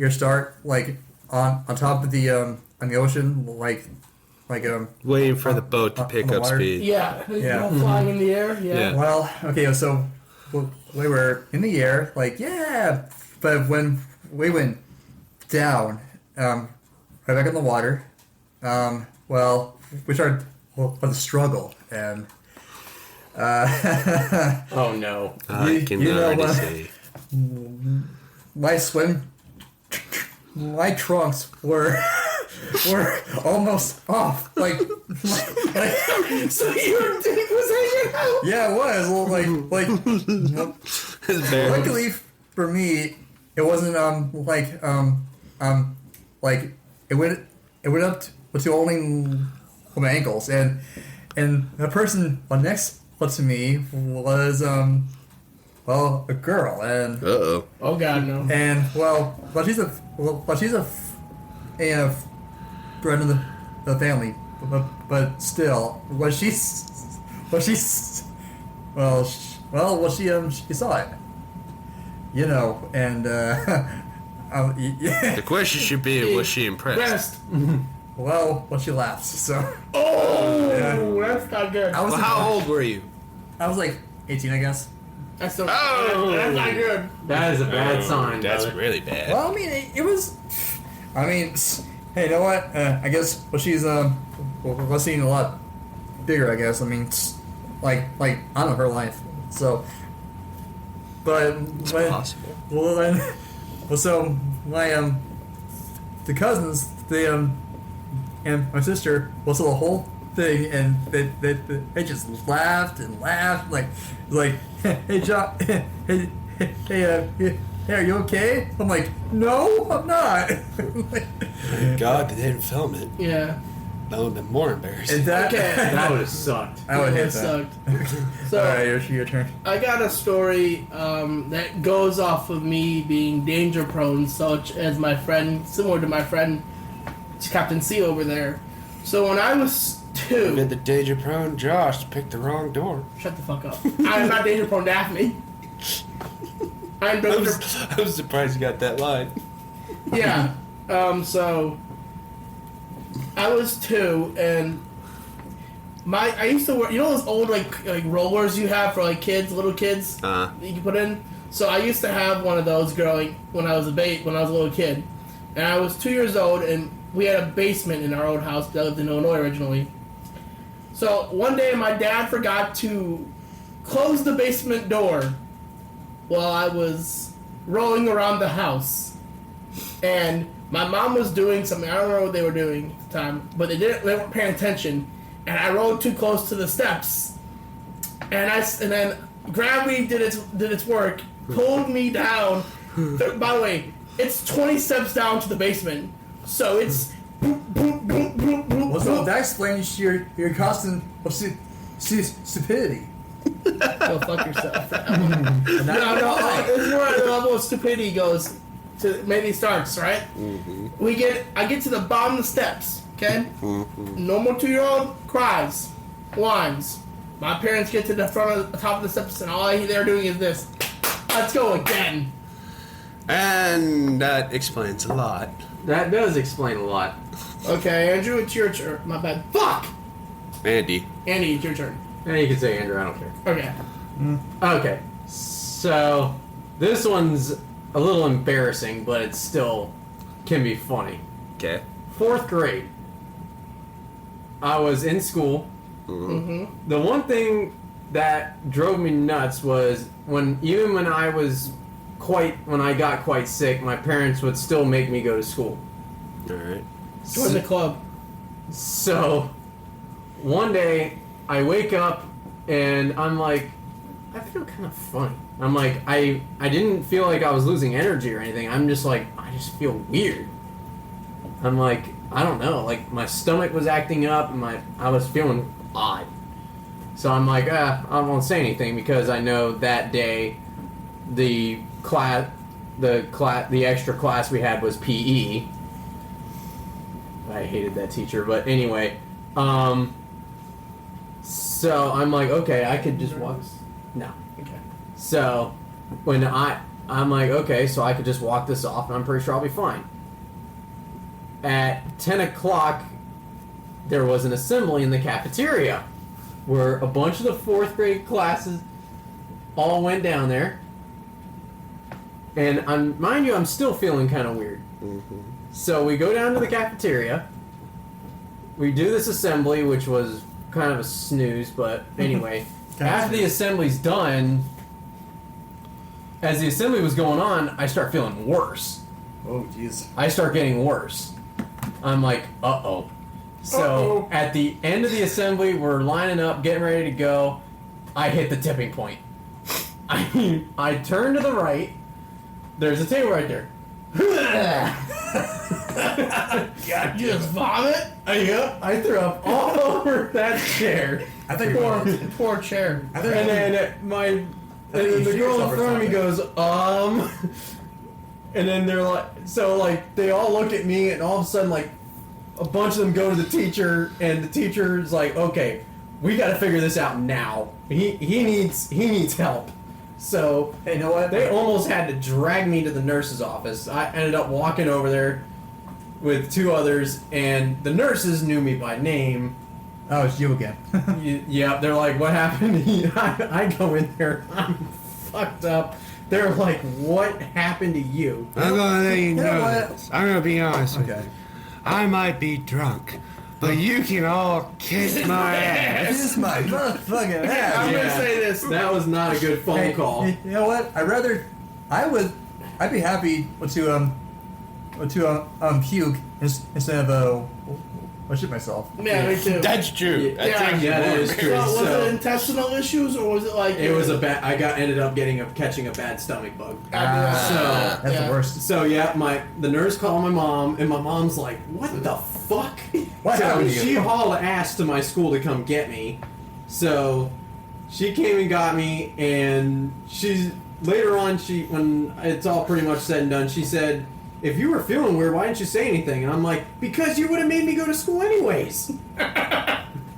start like on top of the on the ocean like waiting for the boat to pick up speed. Yeah, flying in the air. Yeah. Well, okay, so we were in the air, but when we went down, right back in the water, we started with a struggle, and oh no! I can already see. My trunks were almost off, So your dick was hanging out. Yeah, it was. Well, luckily for me, it wasn't it went up to only my ankles, and the person next to me was a girl, and oh god, no. And she's a friend of the family, but still, she saw it, and yeah. The question should be, was she impressed? She laughs. So. Oh, yeah. That's not good. How old were you? I was like 18, I guess. That's not good. That is a bad sign. That's brother. really bad. Well, I mean, it was. I mean, hey, you know what? I guess she's seeing a lot bigger. I guess. I mean, I don't know her life. So, but it's possible. So my the cousins and my sister saw the whole thing, and they just laughed and laughed like hey John, hey are you okay? I'm like, no, I'm not. Thank God they didn't film it. Yeah. That would have been more embarrassing. That would have sucked. I would have sucked. So, alright, your turn. I got a story that goes off of me being danger prone, such as similar to my friend Captain C over there. So when I was 2... Did the danger prone Josh pick the wrong door? Shut the fuck up. I am not danger prone, Daphne. I'm danger... I was surprised you got that line. Yeah. So I was 2, and I used to wear, those old like rollers you have for little kids that you can put in. So I used to have one of those growing when I was a little kid, and I was 2 years old, and we had a basement in our old house. I lived in Illinois originally. So one day, my dad forgot to close the basement door while I was rolling around the house, and my mom was doing something. I don't know what they were doing at the time, but they weren't paying attention, and I rolled too close to the steps, and then gravity did its work, pulled me down. By the way, it's 20 steps down to the basement, so it's boop, boop, boop, boop, boop, Well, so boop. that explains your constant stupidity. Go fuck yourself. No, it's where the level of stupidity goes to maybe starts, right? I get to the bottom of the steps, okay? Normal 2-year-old cries, whines. My parents get to the top of the steps, and all they're doing is this. Let's go again. And that explains a lot. That does explain a lot. Okay, Andrew, it's your turn. My bad. Fuck! Andy, It's your turn. Yeah, you can say Andrew, I don't care. Okay. Okay, so this one's a little embarrassing, but it still can be funny. okay. 4th grade. I was in school. The one thing that drove me nuts was when I got quite sick, my parents would still make me go to school. Alright. Join the club. So one day I wake up and I'm like, I feel kind of funny. I'm like, I didn't feel like I was losing energy or anything. I'm just like, I just feel weird. I'm like, I don't know, like my stomach was acting up and I was feeling odd. So I'm like, I won't say anything because I know that day the extra class we had was PE. I hated that teacher, but anyway, so I'm like, okay, I could just walk. No. Okay. So when I'm like, okay, so I could just walk this off, and I'm pretty sure I'll be fine. At 10 o'clock, there was an assembly in the cafeteria where a bunch of the 4th grade classes all went down there. And mind you, I'm still feeling kind of weird. So we go down to the cafeteria. We do this assembly, which was kind of a snooze, but anyway. After the assembly's done, as the assembly was going on, I start feeling worse. Oh, jeez. I start getting worse. I'm like, uh-oh. So at the end of the assembly, we're lining up, getting ready to go. I hit the tipping point. I turn to the right. There's a table right there. God, you just vomit? Yep, I threw up all over that chair. I think Poor chair. I think And then the girl in front of me goes, and then they're like, so like they all look at me, and all of a sudden like a bunch of them go to the teacher, and the teacher's like, okay, we got to figure this out now. He needs help. So Hey, you know what? they almost had to drag me to the nurse's office. I ended up walking over there with 2 others, and the nurses knew me by name. Oh, it's you again. Yeah, they're like, what happened to you? I go in there, I'm fucked up. They're like, what happened to you? I'm gonna let you know know what? this. I'm gonna be honest with Okay. you. I might be drunk, but you can all kiss my ass. This is my motherfucking I'm ass. gonna say this. That was not a good phone Hey, call. You know what? I'd be happy to puke instead of shit myself. Yeah, me too. That's true. That's Yeah, actually that more is true. weird. So, was So- it intestinal issues, or was it like... It was a bad. I ended up catching a bad stomach bug. That's the worst. So yeah, the nurse called my mom, and my mom's like, "What the fuck?" What So happened to you? she hauled ass to my school to come get me. So she came and got me, and later on when it's all pretty much said and done, she said, if you were feeling weird, why didn't you say anything? And I'm like, because you would have made me go to school anyways.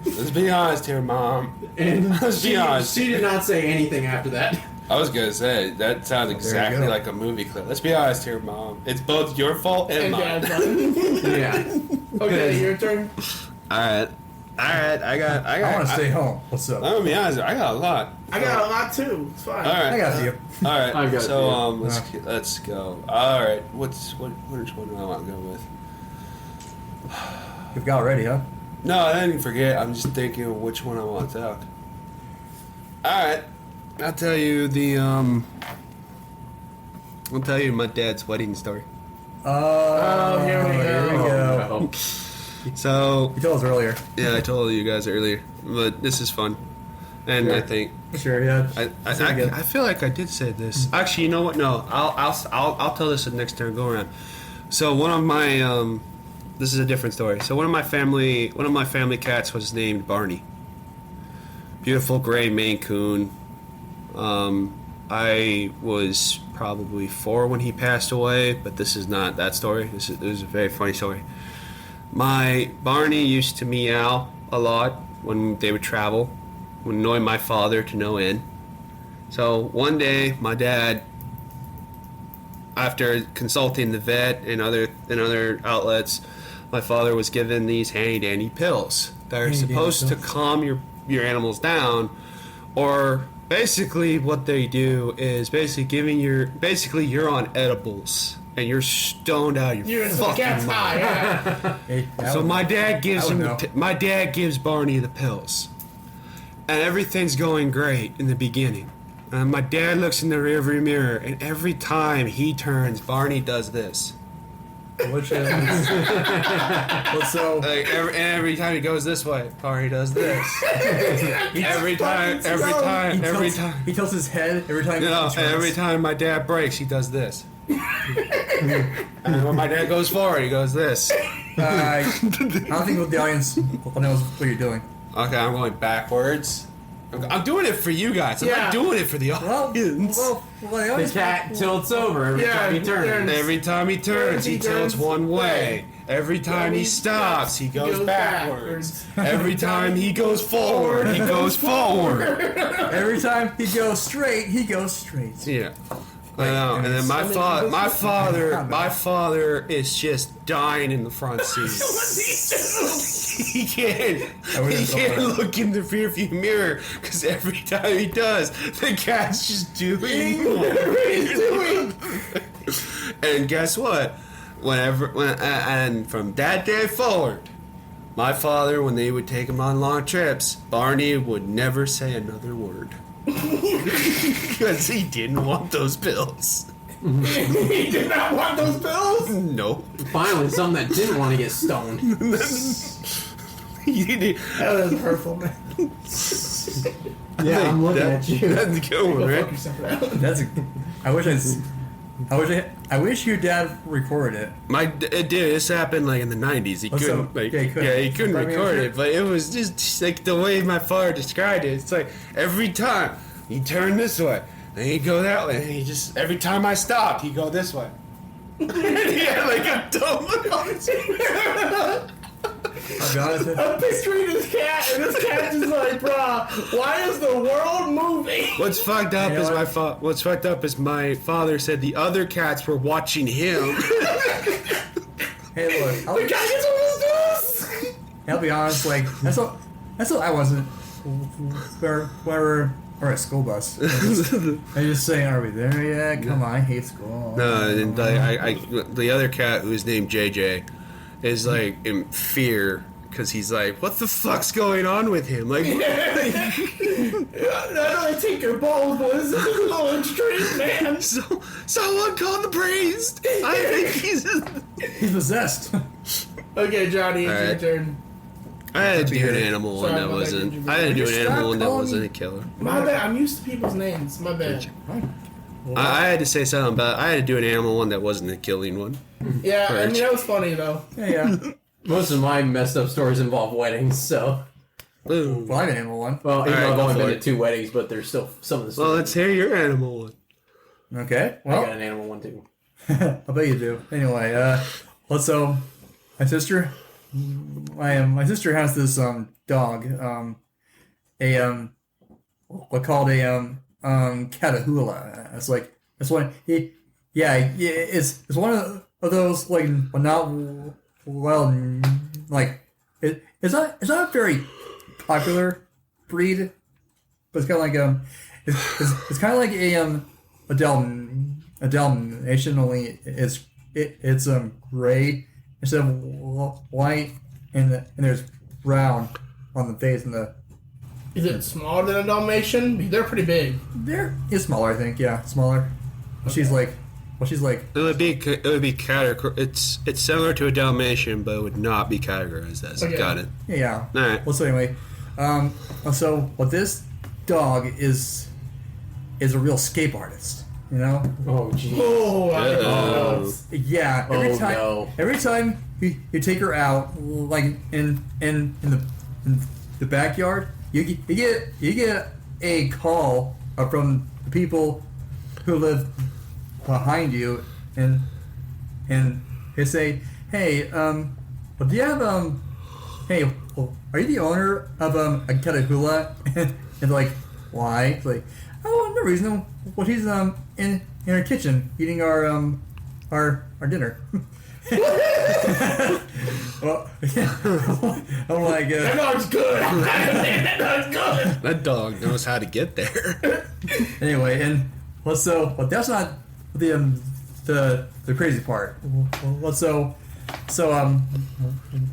Let's be honest here, Mom. And Let's be honest. she did not say anything after that. I was gonna say, that sounds exactly go. like a movie clip. Let's be honest here, Mom. It's both your fault and And mine. Dad's like, Yeah. okay, your turn. Alright. right, I want to stay home. What's up? I'm gonna be honest. I got a lot. I got a lot too. It's fine. All right, I got you. All right. I got so you. let's go. All right. Which one do I want to go with? You've got ready, huh? No, I didn't forget. I'm just thinking of which one I want to talk. All right. I'll tell you I'll tell you my dad's wedding story. Oh, here we go. Oh, no. So You told us earlier. yeah, I told you guys earlier, but this is fun, and Sure. I think Sure, yeah. I feel like I did say this. Actually, you know what? No, I'll tell this the next time go around. So one of my this is a different story. So one of my family cats was named Barney. Beautiful gray Maine Coon. I was probably 4 when he passed away, but this is not that story. This is a very funny story. My Barney used to meow a lot when they would travel, would annoy my father to no end. So one day, my dad, after consulting the vet and other outlets, my father was given these handy dandy pills that are supposed to calm your animals down, or basically what they do is basically you're on edibles and you're stoned out of your fucking mind. Yeah. Hey, So my dad gives I would know. my dad gives Barney the pills, and everything's going great in the beginning. And my dad looks in the rearview mirror, and every time he turns, Barney does this. Which is... What's so... Like every time he goes this way, Barney does this. every time. He tilts his head every time You know, he and turns. every time my dad breaks, he does this. And when my dad goes forward, he goes this. I don't think the audience knows what you're doing. Okay, I'm going backwards. I'm doing it for you guys. I'm Yeah. not doing it for the audience. The cat tilts over every time he turns. Every time he turns, he tilts one way. Every time he stops, he goes backwards. Every time he goes forward, he goes forward. Every time he goes straight, he goes straight. Yeah. I know. And then my father is just dying in the front seat. He can't look in the rearview mirror because every time he does, the cat's just doing what he's doing. And guess what? And from that day forward, my father, when they would take him on long trips, Barney would never say another word. Because he didn't want those pills. He did not want those pills? Nope. Finally, someone that didn't want to get stoned. That was hurtful, man. Yeah, I'm looking at you. That's a good one, Go right? fuck yourself out. That's I wish your dad recorded it. This happened like in the 90s. He What's couldn't, up? like, Yeah, he couldn't. record it, but it was just like the way my father described it. It's like every time he turned this way, and he'd go that way, and he just every time I stopped, he'd go this way. And he had like a dumb look on his face. I'll be honest with you. I'm picturing this cat, and this cat just like, bruh, why is the world moving? What's fucked up is my father said the other cats were watching him. Hey, look. The cat gets on his nose. I'll be honest. Like that's what I wasn't. Whenever or a school bus. I just saying, are we there yet? Come on, I hate school. No, and the other cat who's named JJ is like in fear because he's like, what the fuck's going on with him? Like, I know I take your balls, but this is a little extreme, man. someone called the priest. I think he's possessed. Okay, Johnny, it's your Alright. turn. I had to do an animal one Sorry, that my bad, wasn't. Ginger. I had to do an Stop animal one that calling wasn't me. a killer. My bad, I'm used to people's names. My bad. I had to say something about. I had to do an animal one that wasn't a killing one. Yeah, I mean, that was funny, though. Yeah. Most of my messed up stories involve weddings, so. Boom. Well, I got an animal one. Well, even Alright, though I've go only for been it. to 2 weddings, but there's still some of the Well, stories. let's hear your animal one. Okay. I got Well, an animal one too. I bet you do. Anyway, let's my sister. My sister has this dog. What called a Catahoula. It's one. It's one of those like not well like not a very popular breed, but it's kind of like it's kind of like a Dalmatian, only it's gray instead of white, and there's brown on the face and the. Is it smaller than a Dalmatian? They're pretty big. It's smaller, I think. Yeah, smaller. Okay. She's like. It would be categorized. It's similar to a Dalmatian, but it would not be categorized as. Okay. Got it. Yeah. All right. Well, so anyway, so this dog is a real scape artist. You know? Oh, geez. Oh, yeah. Every time you take her out, like in the backyard, you get a call from the people who live behind you, and they say, "Hey, well, do you have hey, well, are you the owner of a Catahoula?" And like, why? It's like, oh, no reason. Well, he's in our kitchen eating our dinner. Well, yeah. I'm like, that dog's good. That dog's good. That dog knows how to get there. Anyway, and that's not the crazy part. Well, so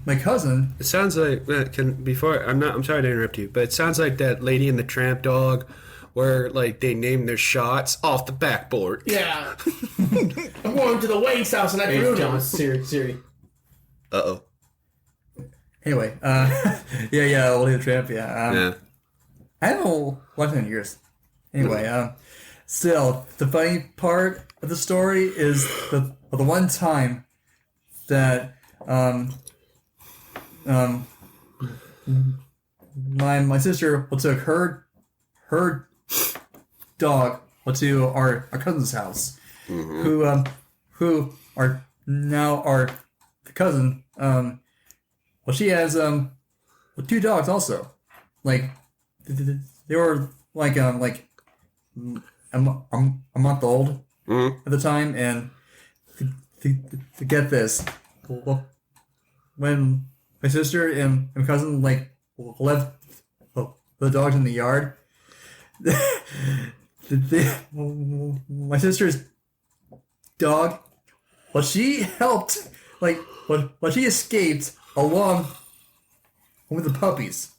my cousin. It sounds like I'm sorry to interrupt you, but it sounds like that Lady and the Tramp dog, where like they name their shots off the backboard. Yeah. I'm going to the Wayne's house and I threw him. Siri. Uh-oh. Anyway, yeah, Lady and the Tramp, yeah. Yeah. I haven't watched it in years. Anyway, still, the funny part of the story is the one time that my sister took her dog to our cousin's house, mm-hmm. who are now our cousin. Well, she has two dogs also. Like they were like a month old at the time, and to get this, when my sister and my cousin like left the dogs in the yard, my sister's dog, well, she helped, like, well, she escaped along with the puppies.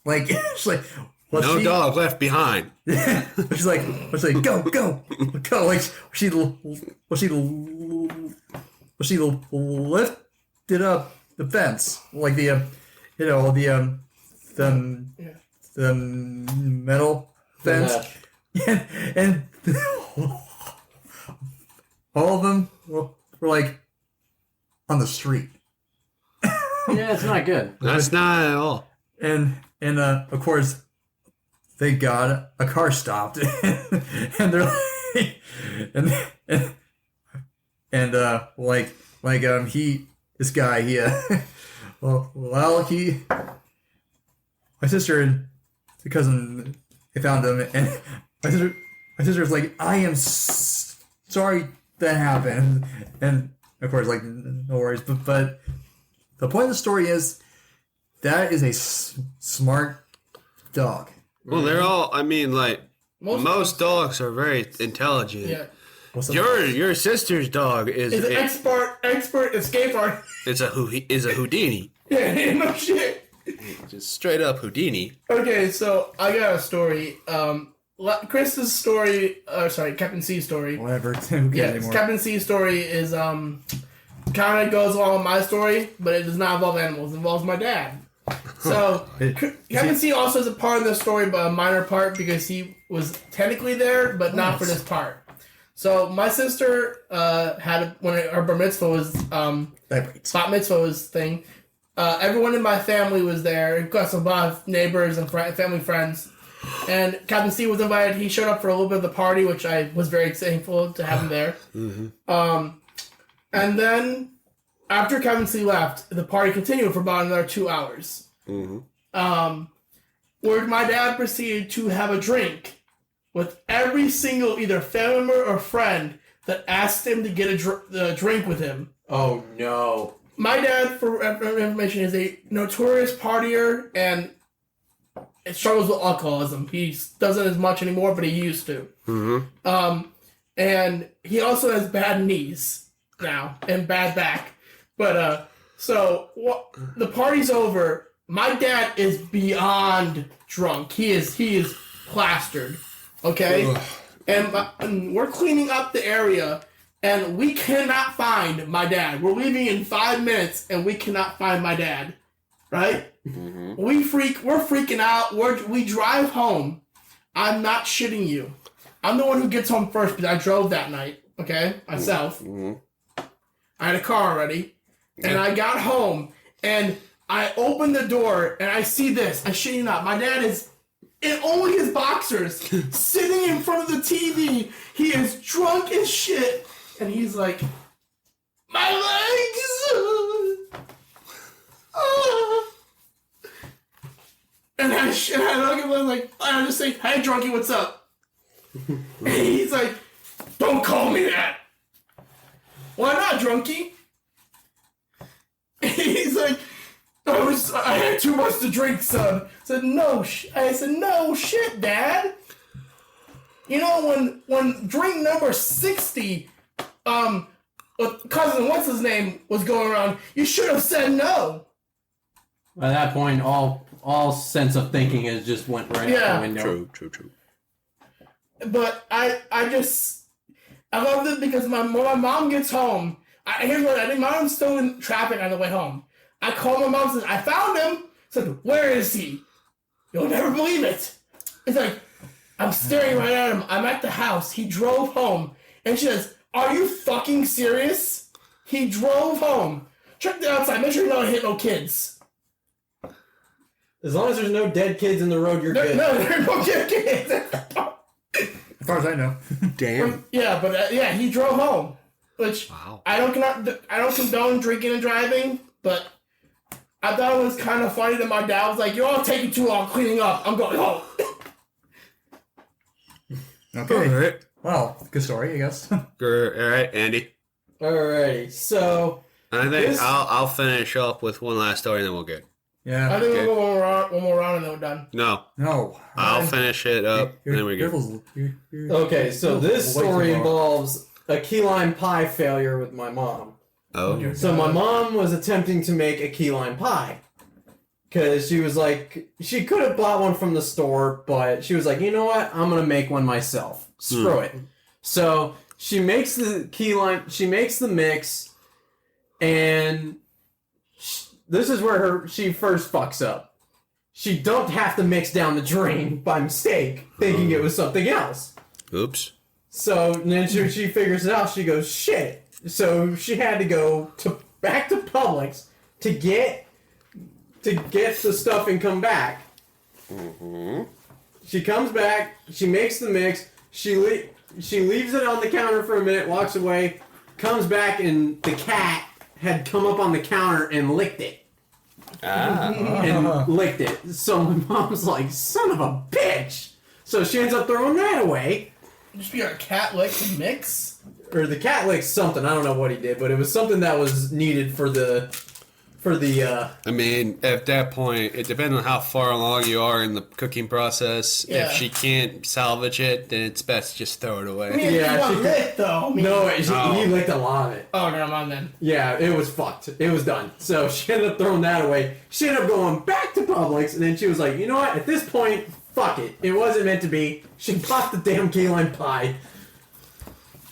Like, she's like, well, no dog left behind. she's like, go. Like, she lifted up the fence, like the metal fence, and all of them were like on the street. Yeah, it's not good. That's not at all. And of course, thank God, a car stopped, and they're like, my sister and the cousin, they found him, and my sister's like, I am sorry that happened, and of course, like, no worries, but the point of the story is that is a smart dog. Well, they're all. I mean, like most dogs are very intelligent. Yeah. Your sister's dog is an expert escape artist. Is a Houdini. Yeah, no shit. Just straight up Houdini. Okay, so I got a story. Chris's story. Captain C's story. Whatever. Captain C's story is kind of goes along with my story, but it does not involve animals. It involves my dad. So Captain C also is a part of the story, but a minor part because he was technically there, but not for this part. So my sister had when her bar mitzvah was bat mitzvah was thing. Everyone in my family was there. Of course, a lot of neighbors and family friends. And Captain C was invited. He showed up for a little bit of the party, which I was very thankful to have him there. Mm-hmm. And then after Captain C left, the party continued for about another 2 hours. Mm-hmm. Where my dad proceeded to have a drink with every single either family member or friend that asked him to get a drink with him. Oh, no. my dad, for information, is a notorious partier and it struggles with alcoholism. He doesn't as much anymore, but he used to. Mm-hmm. And he also has bad knees now and bad back. But the party's over. My dad is beyond drunk. He is plastered. Okay, and we're cleaning up the area, and we cannot find my dad. We're leaving in 5 minutes, and we cannot find my dad. Right? Mm-hmm. We're freaking out. We drive home. I'm not shitting you. I'm the one who gets home first because I drove that night. Okay, myself. Mm-hmm. I had a car already, and I got home, and I opened the door, and I see this. I shit you not. My dad is in only his boxers, sitting in front of the TV. He is drunk as shit, and he's like, "My legs." And I look at him like, I just say, "Hey, drunkie, what's up?" And he's like, "Don't call me that." "Why not, drunkie?" And he's like, I had too much to drink, son. I said, "No shit, Dad. You know, when drink number 60, cousin, what's his name, was going around, you should have said no." At that point, all sense of thinking has just went right out the window. True. But I love it because when my mom gets home, here's what I think. My mom's still in traffic on the way home. I call my mom and said, "I found him." I said, "Where is he?" "You'll never believe it." It's like, I'm staring right at him. I'm at the house. He drove home. And she says, "Are you fucking serious?" He drove home. Check the outside. Make sure you're not hitting no kids. As long as there's no dead kids in the road, you're good. No, there are no dead kids. As far as I know. Damn. Yeah, but he drove home. Which, Wow. I don't condone drinking and driving, but I thought it was kind of funny that my dad was like, "You're all taking too long cleaning up. I'm going home." Okay. All right. Well, good story, I guess. All right, Andy. Alrighty, so I think I'll finish up with one last story and then we'll get. Yeah. I think we'll go one more round and then we're done. No. I'll finish it up and then we go. okay, so this story involves a key lime pie failure with my mom. Oh. So my mom was attempting to make a key lime pie. Because she was like, she could have bought one from the store, but she was like, you know what? I'm going to make one myself. Screw it. So she makes the key lime, she makes the mix, and this is where she first fucks up. She dumped half the mix down the drain by mistake, thinking it was something else. Oops. So then she figures it out. She goes, shit. So she had to go back to Publix to get the stuff and come back. Mm-hmm. She comes back. She makes the mix. She leaves it on the counter for a minute, walks away, comes back, and the cat had come up on the counter and licked it. And licked it. So my mom's like, son of a bitch. So she ends up throwing that away. Just be a cat lick mix? Or the cat licked something. I don't know what he did, but it was something that was needed for the I mean, at that point, it depends on how far along you are in the cooking process. Yeah. If she can't salvage it, then it's best just throw it away. I mean, Yeah, she licked though. he licked a lot of it. Oh, never mind then. Yeah, it was fucked. It was done. So she ended up throwing that away. She ended up going back to Publix, and then she was like, you know what? At this point, fuck it. It wasn't meant to be. She bought the damn key lime pie.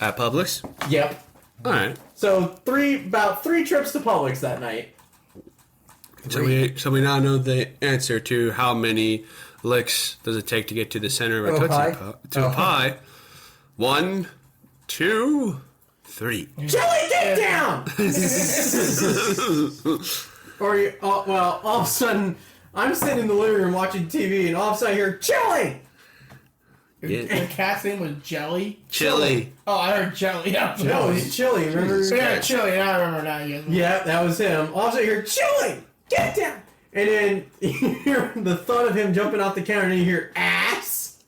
At Publix? Yep. Alright. So about three trips to Publix that night. So we now know the answer to how many licks does it take to get to the center of a pie. 1, 2, 3. Jelly, get down! All of a sudden, I'm sitting in the living room watching TV, and all of a sudden I hear, Jelly! Yeah. The cat's name was Jelly? Chili. Oh, I heard Jelly. Yeah, No, he's Chili, remember? yeah, Chili. I remember now. Yeah, that was him. All of a sudden you hear, Chili! Get down! And then you hear the thud of him jumping off the counter, and you hear, ass!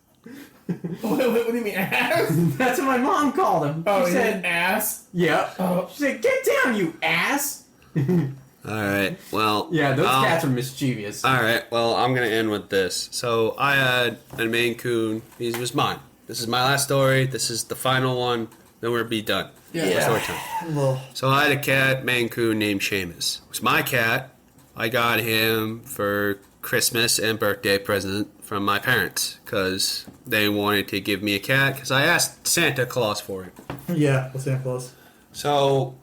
What do you mean, ass? That's what my mom called him. Oh, She said, ass? yep. Oh. She said, get down, you ass! Alright, well... Yeah, those cats are mischievous. Alright, well, I'm going to end with this. So, I had a Maine Coon. He was mine. This is my last story. This is the final one. Then we'll be done. Yeah. Story time. Well, So, I had a cat, Maine Coon, named Seamus. It was my cat. I got him for Christmas and birthday present from my parents. Because they wanted to give me a cat. Because I asked Santa Claus for it. yeah, what's Santa Claus? So,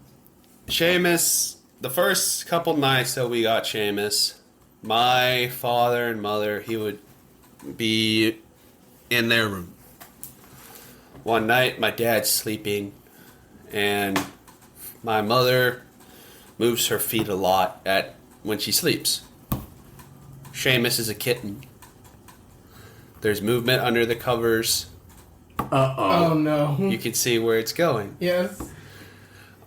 Seamus... The first couple nights that we got Seamus, my father and mother, he would be in their room. One night, my dad's sleeping, and my mother moves her feet a lot when she sleeps. Seamus is a kitten. There's movement under the covers. Uh-oh. Oh no. You can see where it's going. Yes.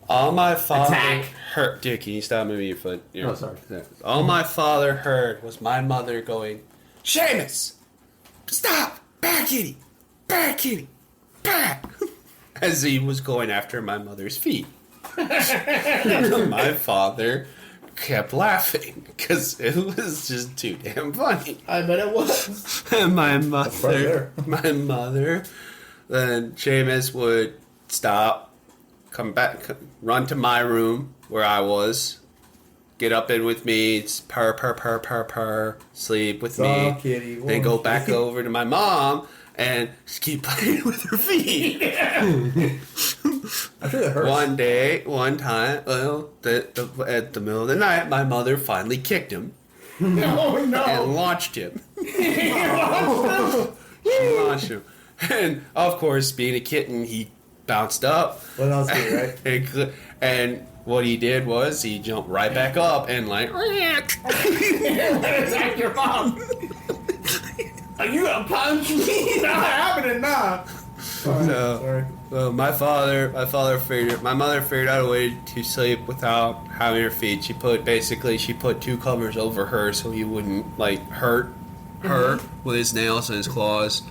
All my father Attack. heard. Dude, can you stop moving your foot? Oh, sorry. All my father heard was my mother going, Seamus, stop! Back kitty! Back kitty! Back! As he was going after my mother's feet. My father kept laughing because it was just too damn funny. I bet it was. And my right mother, then Seamus would stop, come back, run to my room where I was, get up in with me, purr, sleep with me, kitty, then go back over to my mom and just keep playing with her feet. I feel it hurts. One time, well, at the middle of the night, my mother finally kicked him Oh and no. launched him. She launched him. And, of course, being a kitten, he bounced up. Well, that was good, right? And what he did was he jumped right back up and like, Attack your mom. Are you gonna punch me? Not happening now. Sorry. well, my mother figured out a way to sleep without having her feet. She put 2 covers over her so he wouldn't like hurt her with his nails and his claws.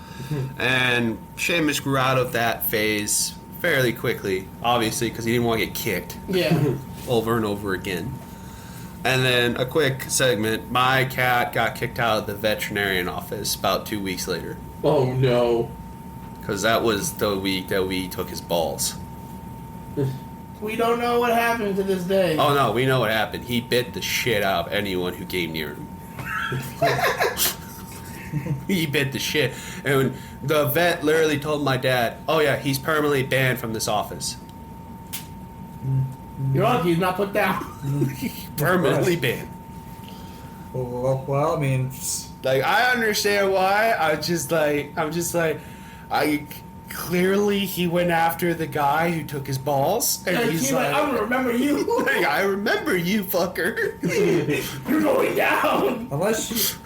And Seamus grew out of that phase fairly quickly, obviously, because he didn't want to get kicked Yeah. over and over again. And then a quick segment, my cat got kicked out of the veterinarian office about 2 weeks later. Oh, no. Because that was the week that we took his balls. We don't know what happened to this day. Oh no, we know what happened. He bit the shit out of anyone who came near him. He bit the shit. And the vet literally told my dad, oh yeah, he's permanently banned from this office. You're lucky he's not put down. Permanently banned. Well, I mean, Like, I understand why. I'm just like, clearly he went after the guy who took his balls. And And he's he's like, I'm gonna remember you. like, I remember you, fucker. You're going down. unless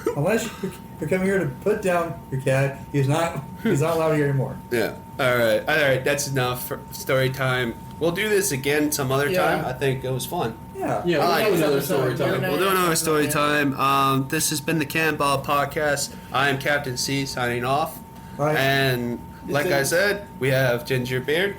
you're coming here to put down your cat, he's not allowed here anymore. Yeah. All right. That's enough for story time. We'll do this again some other Yeah. time. I think it was fun. Yeah. Yeah, I we'll like do it. another story time. We'll do another story time. This has been the Cannonball Podcast. I am Captain C signing off. Bye. And like I said, we have Ginger Beard.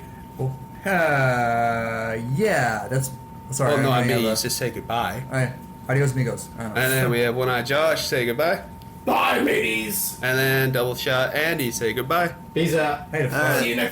Yeah, that's sorry. Well, no, I mean, mean, just say goodbye. Alright, adios, amigos. I don't know. And then we have One-Eye Josh, say goodbye. Bye, mateys. And then Double Shot Andy, say goodbye. Peace out. Hey, All right. See you next